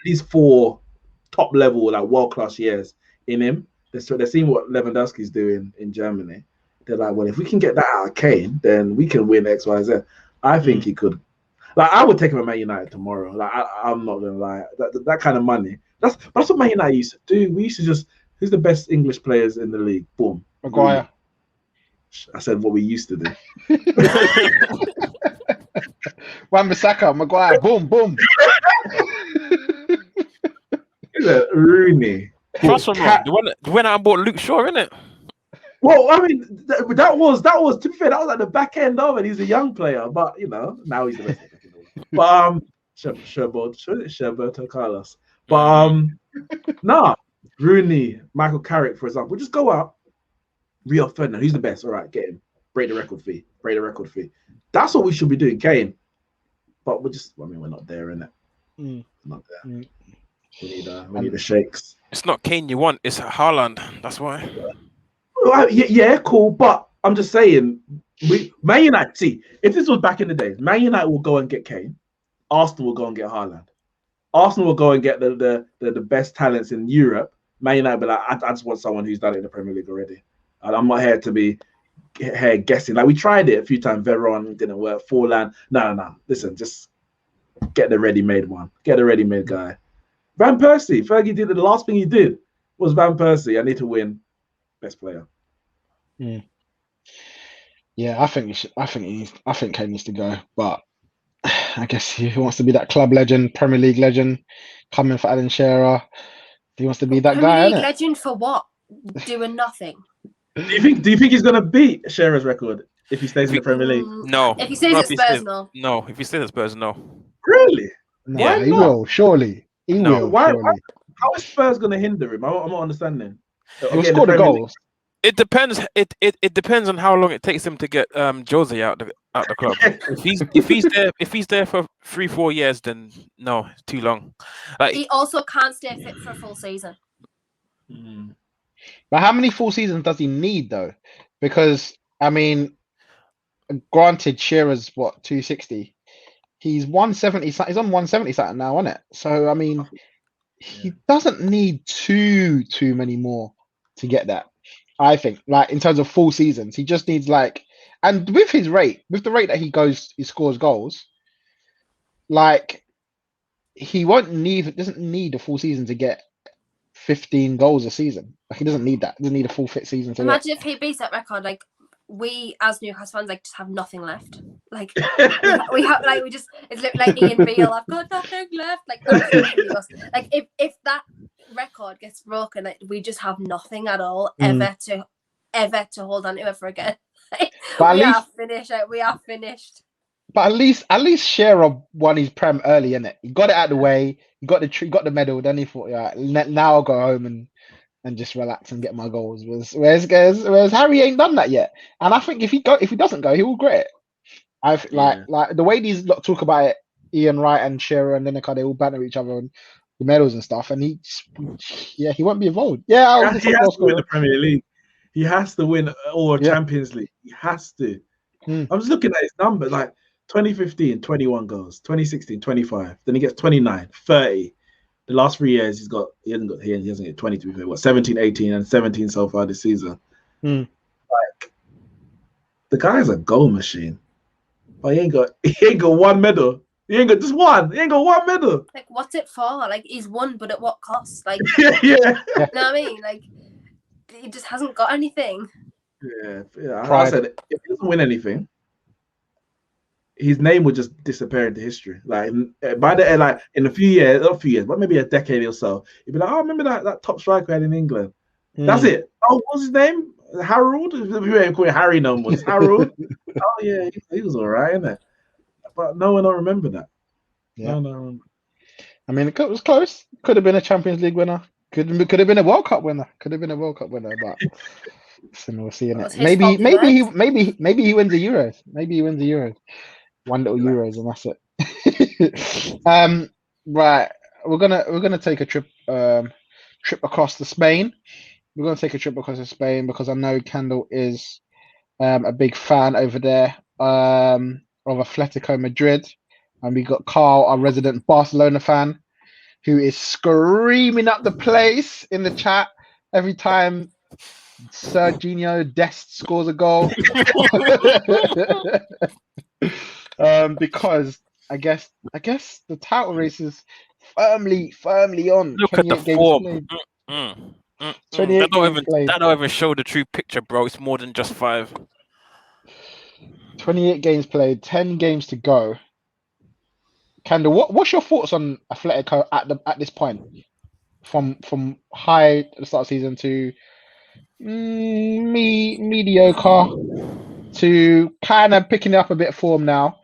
least 4 top level, like, world class years in him. They're seeing what Lewandowski's doing in Germany. They're like, well, if we can get that out of Kane, then we can win X, Y, Z. I think he could. Like, I would take him at Man United tomorrow. Like, I'm not gonna lie, that kind of money. That's what Man United used to do. We used to just, who's the best English players in the league? Boom, Maguire. I said what we used to do. Wan-Bissaka, Maguire, boom, boom. Rooney. The one out and bought Luke Shaw, innit? Well, I mean, that was to be fair, that was at the back end of it. He's a young player, but now he's the best back in the world. But Sherberto Carlos. But Rooney, Michael Carrick, for example, just go out, Rio Ferdinand, who's the best? All right, get him. Break the record fee. That's what we should be doing, Kane. But we're not there, innit? Not there. We need the shakes. It's not Kane you want, it's Haaland. That's why. Well, yeah, cool. But I'm just saying, Man United, see, if this was back in the days, Man United will go and get Kane. Arsenal will go and get Haaland. Arsenal will go and get the best talents in Europe. Man United will be like, I just want someone who's done it in the Premier League already. And I'm not here to be guessing. Like, we tried it a few times. Veron didn't work. Forlan. No. Listen, just get the ready-made one. Get the ready-made guy. Van Persie. Fergie did it. The last thing he did was Van Persie. I need to win. Best player. Yeah, I think Kane needs to go, but I guess he wants to be that club legend, Premier League legend, coming for Alan Shearer. He wants to be that guy. Premier League legend for what? Doing nothing. Do you think he's gonna beat Shearer's record if he stays in the Premier League? No. If he stays at Spurs, no. No, if he stays at Spurs, no. Really? No, yeah, he will. Surely, he will. Why? How is Spurs gonna hinder him? I'm not understanding. He'll score the goals. It depends. It depends on how long it takes him to get Jose out the club. if he's there for 3-4 years, then no, it's too long. Like, he also can't stay fit for a full season. But how many full seasons does he need though? Because I mean, granted, Shearer's 260. He's 170. He's on 170 something now, isn't it? So I mean, he doesn't need too many more to get that. I think, like, in terms of full seasons, he just needs and with the rate that he scores goals, like, he doesn't need a full season to get 15 goals a season. Like, he doesn't need that. He doesn't need a full fit season to imagine if he beats that record. Like, we as Newcastle fans, just have nothing left. Like, we have, we just, it's like Ian Beale. I've got nothing left. Like, if that record gets broken, we just have nothing at all ever to hold on to ever again. We are finished. But at least Shearer won his Prem early, innit? He got it out of the way. He got the medal. Then he thought, yeah, now I'll go home and just relax and get my goals. Whereas Harry ain't done that yet. And I think if he doesn't go, he will regret it. Like the way these lot talk about it, Ian Wright and Shearer and Lineker, they all banter each other on the medals and stuff, and he won't be involved. He has to win the Premier League. He has to win or Champions League. He has to. I'm just looking at his numbers, like 2015, 21 goals, 2016, 25. Then he gets 29, 30. The last 3 years he hasn't get 20 to be fair. 17, 18, and 17 so far this season. Like, the guy's a goal machine. But he ain't got one medal. He ain't got just one. He ain't got one medal. Like, what's it for? Like, he's won, but at what cost? Like, yeah. You know what I mean? Like, he just hasn't got anything. Yeah. I said, if he doesn't win anything, his name would just disappear into history. Like, by the end, like, in a few years, but maybe a decade or so, he'd be like, oh, remember that top striker we had in England? That's it. Oh, what was his name? Harold? We ain't calling Harry no more. Harold? Oh, yeah, he was all right, innit? But no one will remember that. Yeah. No. I mean, it was close. Could have been a Champions League winner. Could have been a World Cup winner. But we'll see. Maybe he wins the Euros. One little Euros and that's it. Right. We're gonna take a trip across to Spain. We're gonna take a trip across to Spain because I know Kendall is a big fan over there of Atletico Madrid, and we got Carl, our resident Barcelona fan, who is screaming up the place in the chat every time Serginho Dest scores a goal. Because I guess the title race is firmly on. Look at the form. That don't even show the true picture, bro. It's more than just 5. 28 games played, 10 games to go. Kendall, what's your thoughts on Atletico at this point? From high at the start of the season to mediocre to kind of picking up a bit of form now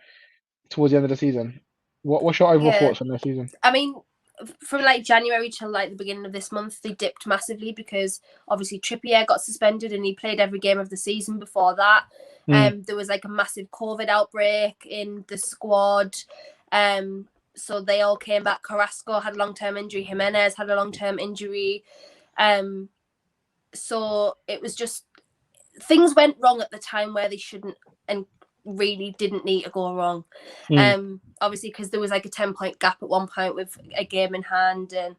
towards the end of the season. What's your overall thoughts on the season? I mean, from like January till like the beginning of this month, they dipped massively because obviously Trippier got suspended and he played every game of the season before that. There was like a massive COVID outbreak in the squad. So they all came back. Carrasco had a long-term injury. Jimenez had a long-term injury. So it was just things went wrong at the time where they shouldn't and really didn't need to go wrong. Obviously because there was like a 10-point gap at one point with a game in hand, and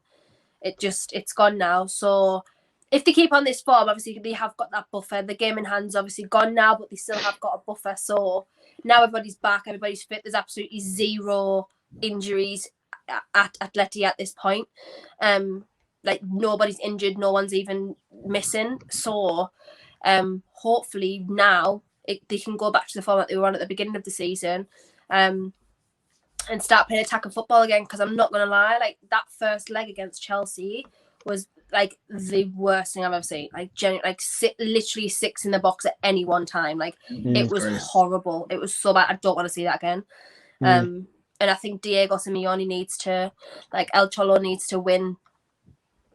it's gone now. So if they keep on this form, obviously they have got that buffer. The game in hand's obviously gone now, but they still have got a buffer. So now everybody's back, everybody's fit. There's absolutely zero injuries at Atleti at this point. Like nobody's injured, no one's even missing. So hopefully now they can go back to the format they were on at the beginning of the season, and start playing attacking football again. Because I'm not gonna lie, like that first leg against Chelsea was like the worst thing I've ever seen. Like literally 6 in the box at any one time. Like it was horrible. It was so bad. I don't want to see that again. And I think Diego Simeone needs to, like El Cholo needs to win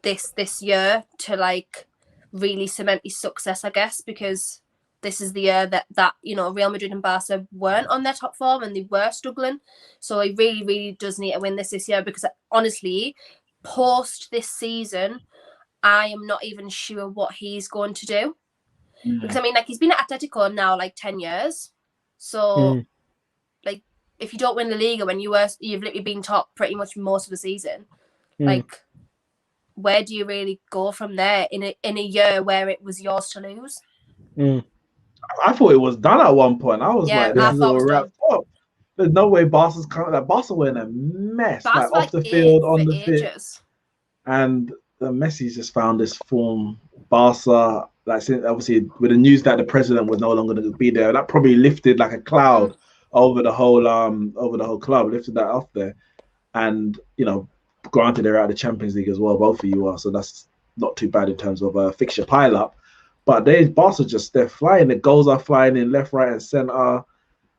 this year to like really cement his success, I guess, because this is the year that you know Real Madrid and Barca weren't on their top form and they were struggling. So he really, really does need to win this year, because honestly, post this season, I am not even sure what he's going to do. Because I mean, like he's been at Atletico now like 10 years. So like if you don't win the Liga when you've literally been top pretty much most of the season, like where do you really go from there in a year where it was yours to lose? I thought it was done at one point. I was like, this is all wrapped up. There's no way Barca's coming. Like Barca were in a mess, like off the field, on the pitch. And the Messi's just found this form. Barca, like obviously with the news that the president was no longer going to be there, that probably lifted like a cloud over the whole club, lifted that off there. And you know, granted they're out of the Champions League as well, both of you are, so that's not too bad in terms of a fixture pile up. But Barca they're flying. The goals are flying in left, right, and centre.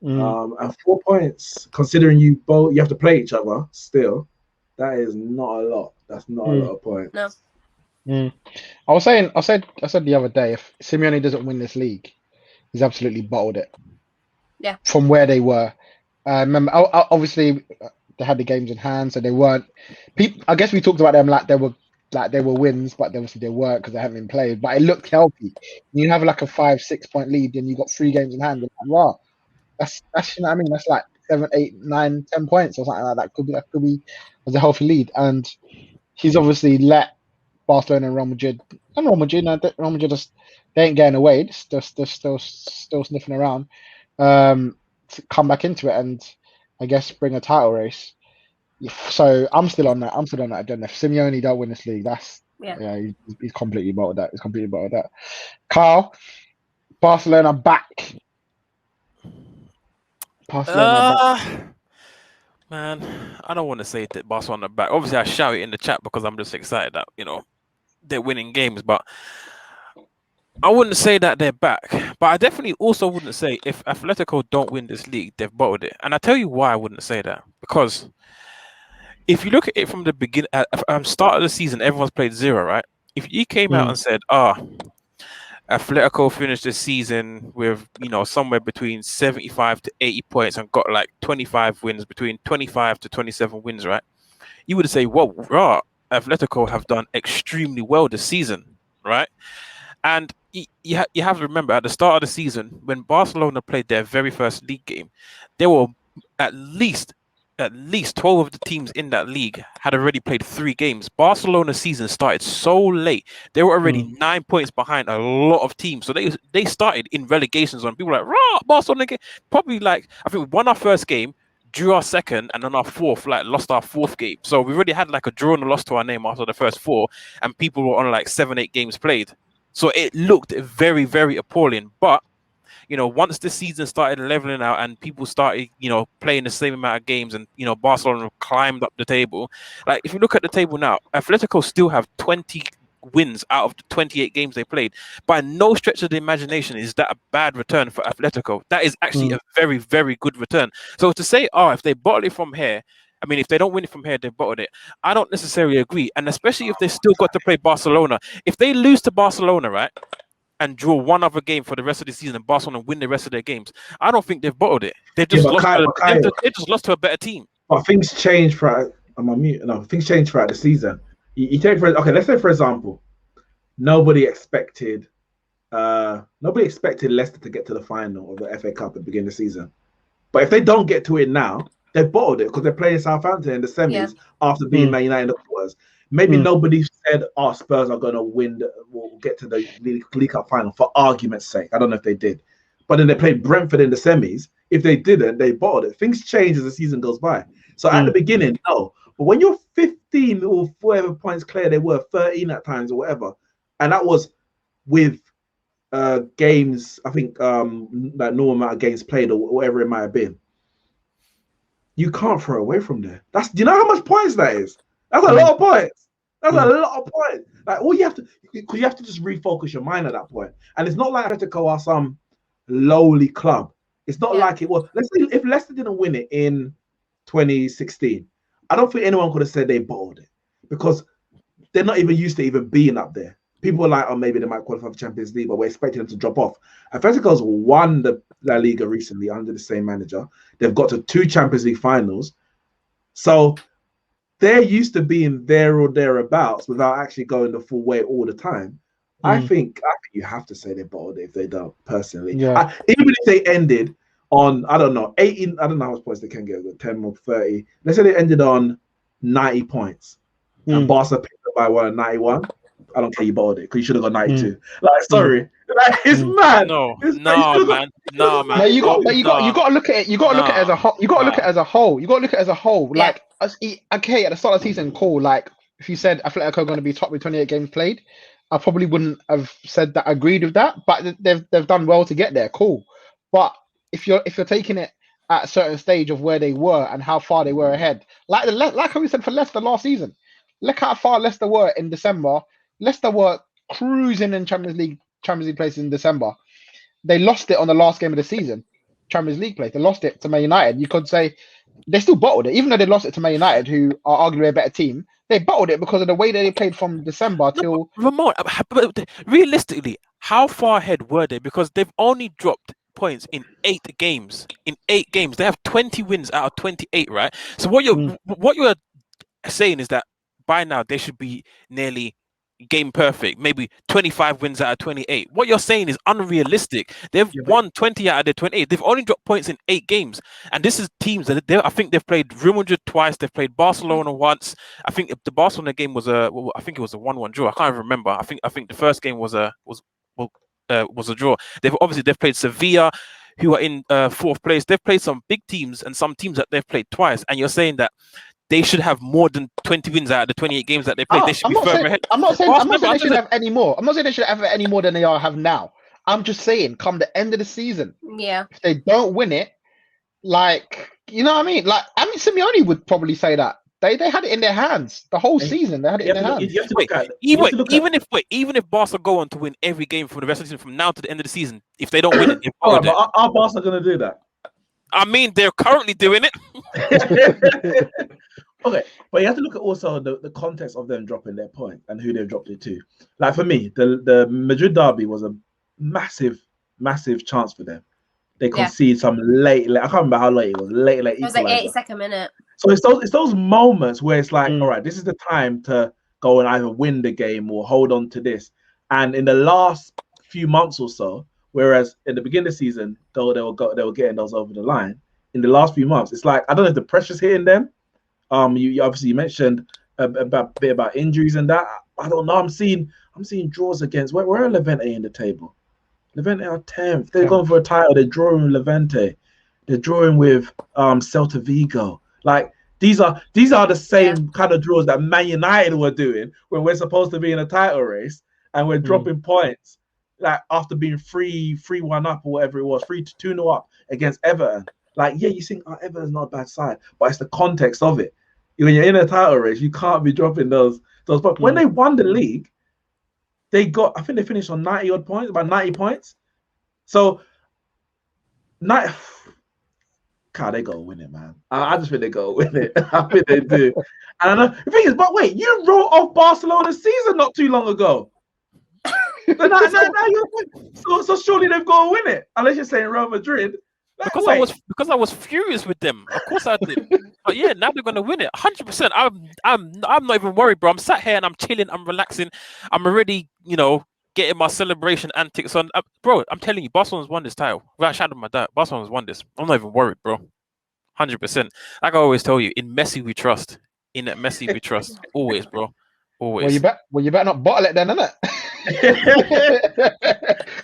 And 4 points, considering you have to play each other still, that is not a lot. That's not a lot of points. No. I said the other day, if Simeone doesn't win this league, he's absolutely bottled it. Yeah. From where they were. Remember, obviously they had the games in hand, so they weren't. I guess we talked about them like they were wins, but obviously they weren't because they haven't been played. But it looked healthy. You have like a 5-6 point lead, and you got 3 games in hand. You're like, wow, that's you know what I mean. That's like 7, 8, 9, 10 points or something like that. Could be as a healthy lead, and he's obviously let Barcelona and Real Madrid. Real Madrid just they ain't getting away. They're still sniffing around. To come back into it and I guess bring a title race. So I'm still on that. agenda. If Simeone don't win this league, he's completely bottled that. Carl, Barcelona back. Man, I don't want to say that Barcelona back. Obviously, I shout it in the chat because I'm just excited that they're winning games, but I wouldn't say that they're back. But I definitely also wouldn't say if Atletico don't win this league, they've bottled it. And I tell you why I wouldn't say that. Because if you look at it from the beginning, start of the season, everyone's played 0, right? If you came out and said, Atletico finished the season with, somewhere between 75 to 80 points and got like 25 wins, between 25 to 27 wins, right? You would say, whoa, Atletico have done extremely well this season, right? And you have to remember, at the start of the season, when Barcelona played their very first league game, there were at least 12 of the teams in that league had already played 3 games. Barcelona's season started so late. They were already 9 points behind a lot of teams. So they started in relegation zone. People were like, Barcelona, probably like, I think we won our first game, drew our second, and then our fourth, lost our 4th game. So we already had like a draw and a loss to our name after the first 4, and people were on like 7-8 games played. So it looked very, very appalling. But, once the season started leveling out and people started, playing the same amount of games and, Barcelona climbed up the table. Like, if you look at the table now, Atletico still have 20 wins out of the 28 games they played. By no stretch of the imagination is that a bad return for Atletico. That is actually a very, very good return. So to say, if they bottle it from here, I mean, if they don't win it from here, they've bottled it. I don't necessarily agree. And especially if they still got to play Barcelona. If they lose to Barcelona, right, and draw one other game for the rest of the season and Barcelona win the rest of their games, I don't think they've bottled it. They've just, they just lost to a better team. But things change throughout. I'm on mute. No, things change throughout the season. You take let's say for example, nobody expected Leicester to get to the final of the FA Cup at the beginning of the season. But if they don't get to it now, they've bottled it because they're playing Southampton in the semis after being Man United in the quarters. Maybe nobody said, Spurs are going to win, will get to the League Cup final for argument's sake. I don't know if they did. But then they played Brentford in the semis. If they didn't, they bottled it. Things change as the season goes by. So at the beginning, no. But when you're 15 or whatever points clear, they were 13 at times or whatever. And that was with games, I think, that normal amount of games played or whatever it might have been. You can't throw away from there. Do you know how much points that is? That's a lot of points. That's a lot of points. Like all you have to, because you have to just refocus your mind at that point. And it's not like Atletico are some lowly club. It's not like it was. Let's say if Leicester didn't win it in 2016, I don't think anyone could have said they bottled it because they're not even used to even being up there. People were like, maybe they might qualify for Champions League, but we're expecting them to drop off. Atletico's won the La Liga recently under the same manager. They've got to 2 Champions League finals. So they're used to being there or thereabouts without actually going the full way all the time. I think you have to say they bottled it if they don't, personally. Even if they ended on, I don't know, 18, I don't know how much points they can get, 10 or 30. Let's say they ended on 90 points and Barca picked up by 91. I don't care, you bottled it because you should have got 92. Like, sorry. Like, it's mad. No, man. No, you got to look at it. You got to look at it as a whole. You got to look at it as a whole. You got to look at it as a whole. Like, okay, at the start of the season, cool. Like, if you said Atletico are going to be top with 28 games played, I probably wouldn't have said that. Agreed with that. But they've done well to get there. Cool. But if you're taking it at a certain stage of where they were and how far they were ahead, like how we said for Leicester last season, look how far Leicester were in December. Leicester were cruising in Champions League places in December. They lost it on the last game of the season, Champions League place. They lost it to Man United. You could say they still bottled it, even though they lost it to Man United, who are arguably a better team. They bottled it because of the way that they played from December till. Ramon, realistically, how far ahead were they? Because they've only dropped points in 8 games. In 8 games, they have 20 wins out of 28, right? So what you're saying is that by now they should be nearly game perfect, maybe 25 wins out of 28. What you're saying is unrealistic. They've won 20 out of their 28. They've only dropped points in 8 games, and this is teams that I think they've played Real Madrid twice. They've played Barcelona once. I think the Barcelona game was a 1-1 draw. I can't even remember. I think the first game was a draw. They've played Sevilla, who are in 4th place. They've played some big teams and some teams that they've played twice, and you're saying that they should have more than 20 wins out of the 28 games that they played. They should be further ahead. I'm not saying they should have any more. I'm not saying they should have any more than they have now. I'm just saying, come the end of the season, if they don't win it, like, you know what I mean? Like, I mean, Simeone would probably say that. They had it in their hands the whole season. They had it in their hands. Even if Barca go on to win every game for the rest of the season from now to the end of the season, if they don't win it, are Barca going to do that? I mean, they're currently doing it. Okay, but you have to look at also the context of them dropping their point and who they've dropped it to. Like for me, the Madrid derby was a massive chance for them. They conceded some late. I can't remember how late it was. Late. It was like 82nd minute. So it's those moments where it's like, all right, this is the time to go and either win the game or hold on to this. And in the last few months or so, whereas in the beginning of the season, though they were getting those over the line, in the last few months, it's like, I don't know if the pressure's hitting them. You obviously mentioned a bit about injuries and that. I don't know. I'm seeing draws against where are Levante in the table? Levante are 10th. They're going for a title. They're drawing Levante. They're drawing with Celta Vigo. Like these are the same kind of draws that Man United were doing when we're supposed to be in a title race and we're dropping points. Like after being 3-1 up or whatever it was, 3-2 up against Everton. Like, yeah, you think Everton's not a bad side, but it's the context of it. When you're in a title race, you can't be dropping those points. When they won the league, I think they finished on 90 odd points, about 90 points. So, God, they gotta win it, man. I just think they gotta win it. I think they do. And I know the thing is, but wait, you wrote off Barcelona's season not too long ago. So surely they've got to win it, unless you're saying Real Madrid. Because I was furious with them. Of course I did. But yeah, now they're gonna win it. 100%. I'm not even worried, bro. I'm sat here and I'm chilling. I'm relaxing. I'm already, getting my celebration antics on. Bro, I'm telling you, Barcelona's won this title. Without a shadow of my doubt, Barcelona's won this. I'm not even worried, bro. 100%. Like I always tell you, in Messi we trust. In Messi we trust. Always, bro. Always. Well, you better not bottle it then, innit?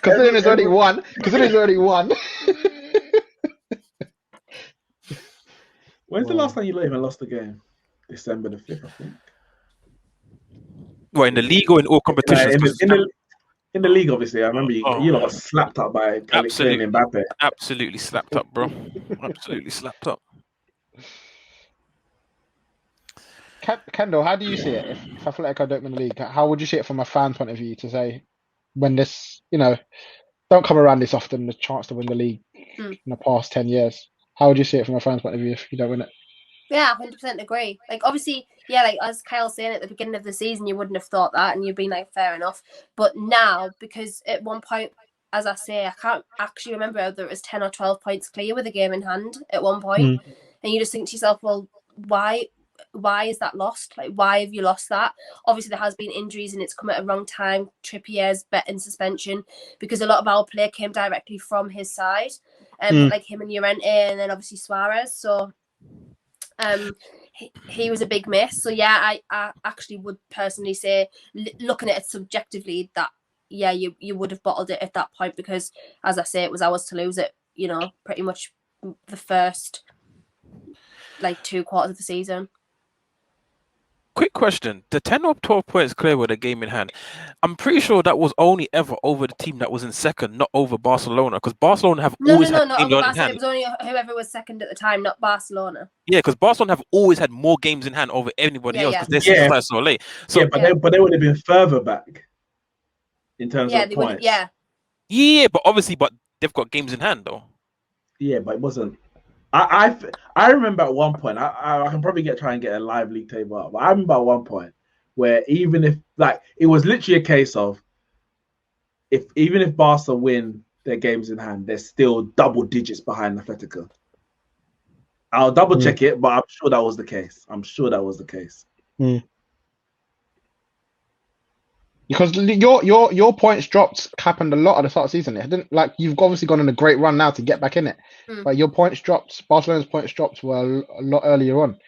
Considering there's only one. When's the last time you even lost a game? December the 5th, I think. Well, in the league or in all competitions? In the league, obviously. I remember you got slapped up by Kylian Mbappe. Absolutely slapped up, bro. Absolutely slapped up. Kendall, how do you see it? If Atletico don't win the league, how would you see it from a fan point of view to say, when this, don't come around this often, the chance to win the league in the past 10 years? How would you see it from a fan's point of view if you don't win it? Yeah, 100% agree. Like, obviously, yeah, like as Kyle's saying at the beginning of the season, you wouldn't have thought that, and you'd been like, fair enough. But now, because at one point, as I say, I can't actually remember whether it was 10 or 12 points clear with a game in hand at one point, and you just think to yourself, well, why is that lost? Like, why have you lost that? Obviously, there has been injuries and it's come at a wrong time. Trippier's bet in suspension because a lot of our play came directly from his side, like him and Llorente, and then obviously Suarez. So he was a big miss. So yeah, I actually would personally say, looking at it subjectively, that yeah, you would have bottled it at that point because, as I say, it was ours to lose it. Pretty much the first 2 quarters of the season. Quick question. The 10 or 12 points clear with a game in hand, I'm pretty sure that was only ever over the team that was in second, not over Barcelona, because Barcelona have always had games in hand. It was only whoever was second at the time, not Barcelona. Yeah, because Barcelona have always had more games in hand over anybody else because their season started so late. So, but they would have been further back in terms of points. Yeah, but they've got games in hand though. Yeah, but it wasn't. I remember at one point, I can probably try and get a live league table up, but I remember at one point where even if it was literally a case of even if Barca win their games in hand, they're still double digits behind Atletico. I'll double check it, but I'm sure that was the case. Because your points drops happened a lot at the start of the season. It didn't you've obviously gone on a great run now to get back in it, but your points drops, Barcelona's points drops were a lot earlier on.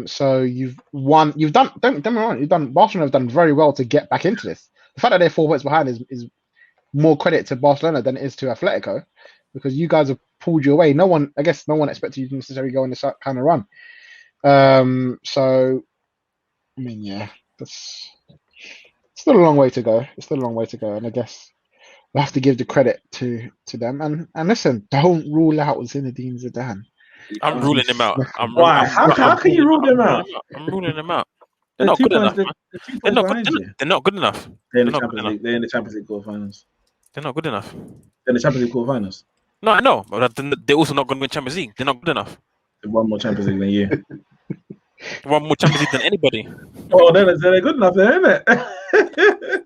So you've won. You've done. Don't get me wrong. Barcelona have done very well to get back into this. The fact that they're 4 points behind is more credit to Barcelona than it is to Atletico, because you guys have pulled you away. No one expected you to necessarily go on this kind of run. So, I mean, yeah, that's. Still a long way to go. And I guess we'll have to give the credit to them. And listen, don't rule out Zinedine Zidane. I'm ruling him out. Why? How can you rule them out? I'm ruling them out. They're not good enough. They're not good enough. They're in the Champions League quarterfinals. They're not good enough. They're in the Champions League quarterfinals. No, I know, but they're also not going to win Champions League. They're not good enough. They won more Champions League than you. One more Champions League than anybody. Oh, they're good enough, then, isn't it?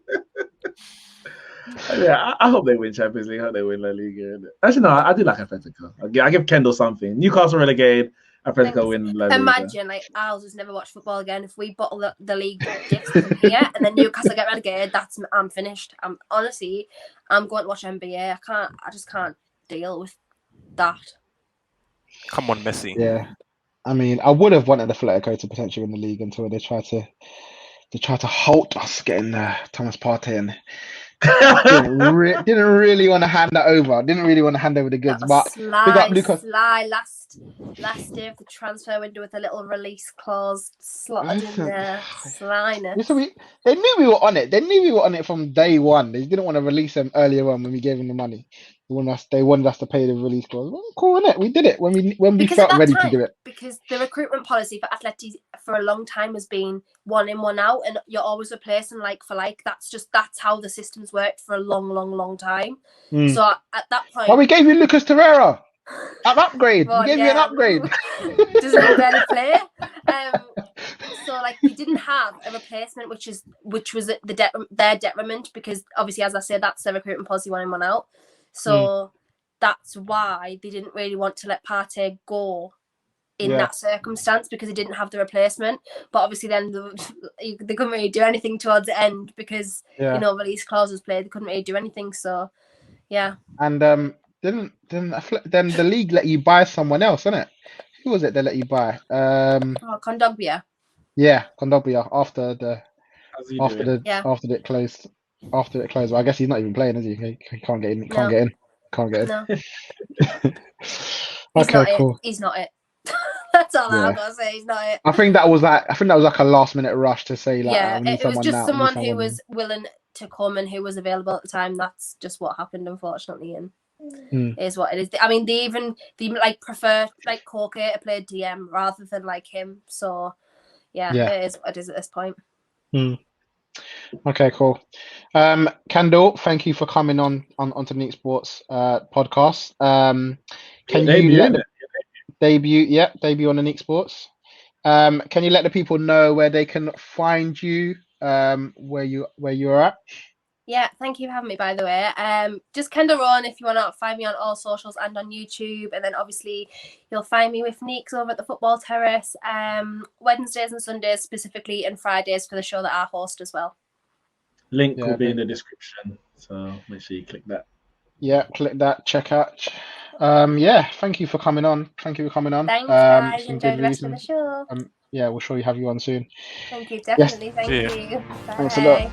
Yeah, I hope they win Champions League. I hope they win La Liga. Actually, no, I do like Atletico. I give Kendall something. Newcastle relegated. Atletico win La Liga. Imagine, I'll just never watch football again if we bottle the league from here and then Newcastle get relegated. I'm finished. I'm going to watch NBA. I just can't deal with that. Come on, Messi. Yeah. I mean, I would have wanted Atletico to potentially win the league until they tried to halt us getting Thomas Partey and didn't really want to hand that over. Didn't really want to hand over the goods. But sly last day of the transfer window with a little release clause slotted in there. Slyness. They knew we were on it. They knew we were on it from day one. They didn't want to release them earlier on when we gave them the money. They wanted us to pay the release clause. Well, cool, innit? We did it when we Because felt at that ready time, to do it. Because the recruitment policy for Atleti for a long time has been 1 in, 1 out, and you're always replacing like for like. That's how the systems worked for a long time. So at that point, well, we gave you Lucas Torreira. An upgrade. We gave you an upgrade. Doesn't even barely play. So like we didn't have a replacement, which was their detriment, because obviously, as I said, that's their recruitment policy 1 in, 1 out. So that's why they didn't really want to let Partey go in that circumstance, because he didn't have the replacement. But obviously then they couldn't really do anything towards the end because release clause was played. They couldn't really do anything. So and then the league let you buy someone else, innit? Who was it they let you buy? Kondogbia. Yeah, Kondogbia after it closed. After it closed, well, I guess he's not even playing, is he? He can't get in. Can't get in. No. Okay, cool. He's not it. That's all I've got to say. He's not it. I think that was like a last minute rush to say like, it was just someone who was willing to come and who was available at the time. That's just what happened, unfortunately, and is what it is. I mean, they prefer like Corker to play DM rather than like him. So it is what it is at this point. Okay, cool. Kendall, thank you for coming onto Neeks Sports podcast. Can you debut on the Neeks Sports? Can you let the people know where they can find you, where you're at? Yeah, thank you for having me, by the way. Just Kendall Rowan if you want to find me on all socials and on YouTube. And then obviously you'll find me with Neeks over at the Football Terrace, Wednesdays and Sundays specifically, and Fridays for the show that I host as well. Link will be in the description, so make sure you click that. Yeah, click that, check out. Thank you for coming on. Thanks, guys. Enjoy the rest of the show. We'll sure you have you on soon. Thank you, definitely. Thank you. Bye. Thanks a lot.